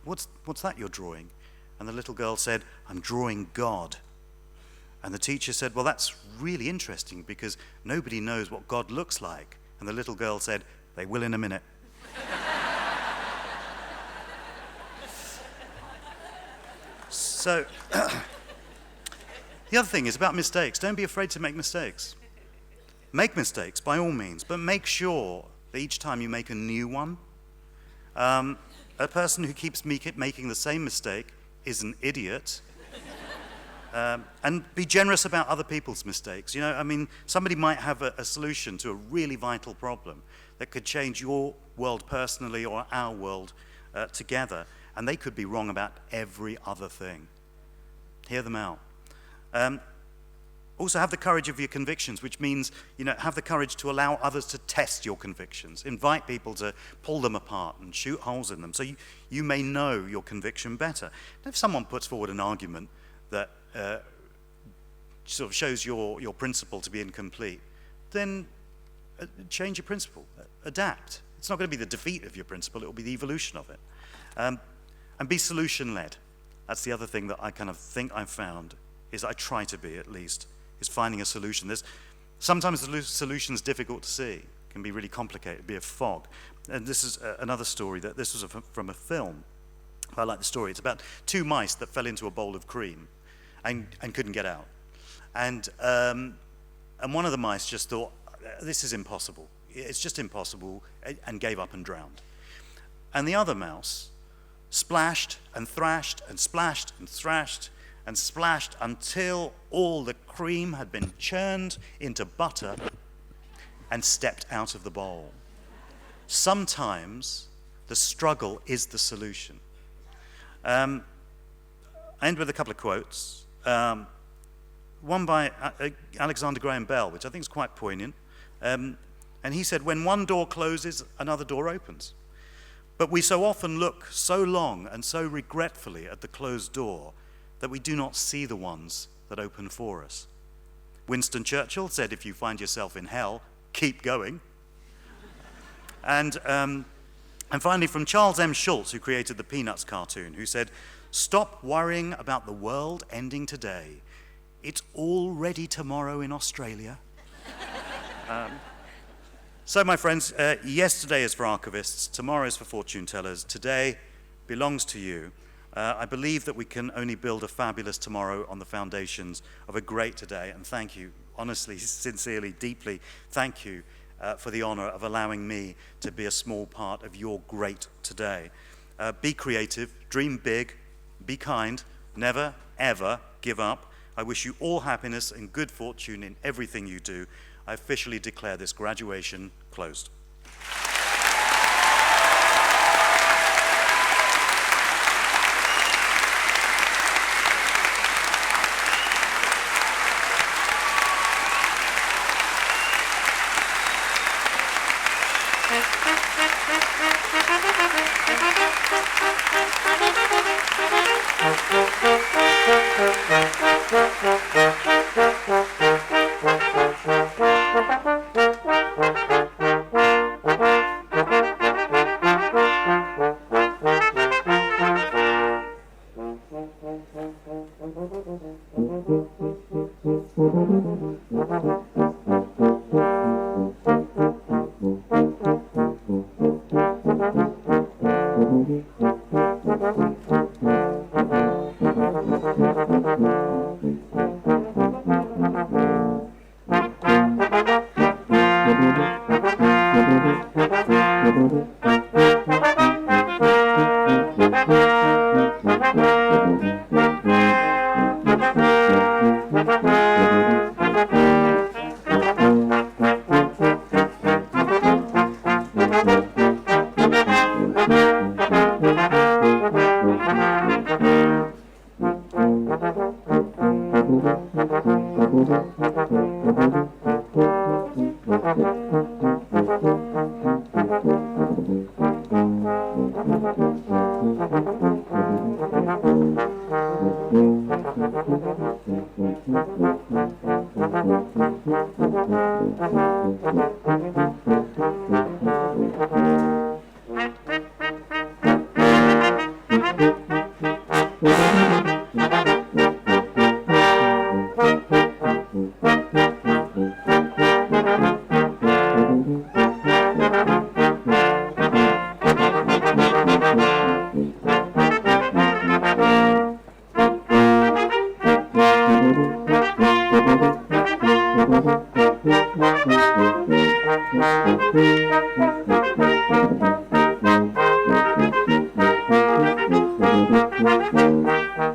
what's that you're drawing? And the little girl said, I'm drawing God. And the teacher said, well, that's really interesting because nobody knows what God looks like. And the little girl said, they will in a minute. So, the other thing is about mistakes. Don't be afraid to make mistakes. Make mistakes, by all means, but make sure that each time you make a new one, a person who keeps making the same mistake is an idiot. And be generous about other people's mistakes. Somebody might have a solution to a really vital problem that could change your world personally or our world together, and they could be wrong about every other thing. Hear them out. Also have the courage of your convictions, which means, have the courage to allow others to test your convictions. Invite people to pull them apart and shoot holes in them so you may know your conviction better. And if someone puts forward an argument that sort of shows your principle to be incomplete, then change your principle, adapt. It's not going to be the defeat of your principle, it will be the evolution of it. And be solution-led. That's the other thing that I kind of think I've found, is I try to be at least, is finding a solution. Sometimes the solution's difficult to see, it can be really complicated, be a fog. And this is another story, this was from a film. I like the story. It's about two mice that fell into a bowl of cream and couldn't get out. And one of the mice just thought, this is impossible. It's just impossible, and gave up and drowned. And the other mouse splashed and thrashed and splashed and thrashed and splashed until all the cream had been churned into butter and stepped out of the bowl. Sometimes the struggle is the solution. I end with a couple of quotes. One by Alexander Graham Bell, which I think is quite poignant. And he said, when one door closes, another door opens. But we so often look so long and so regretfully at the closed door that we do not see the ones that open for us. Winston Churchill said, if you find yourself in hell, keep going. And finally, from Charles M. Schulz, who created the Peanuts cartoon, who said, "Stop worrying about the world ending today. It's already tomorrow in Australia." So, my friends, yesterday is for archivists, tomorrow is for fortune tellers, today belongs to you. I believe that we can only build a fabulous tomorrow on the foundations of a great today, and thank you, honestly, sincerely, deeply, thank you for the honor of allowing me to be a small part of your great today. Be creative, dream big, be kind, never, ever give up. I wish you all happiness and good fortune in everything you do. I officially declare this graduation closed.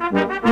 Thank you.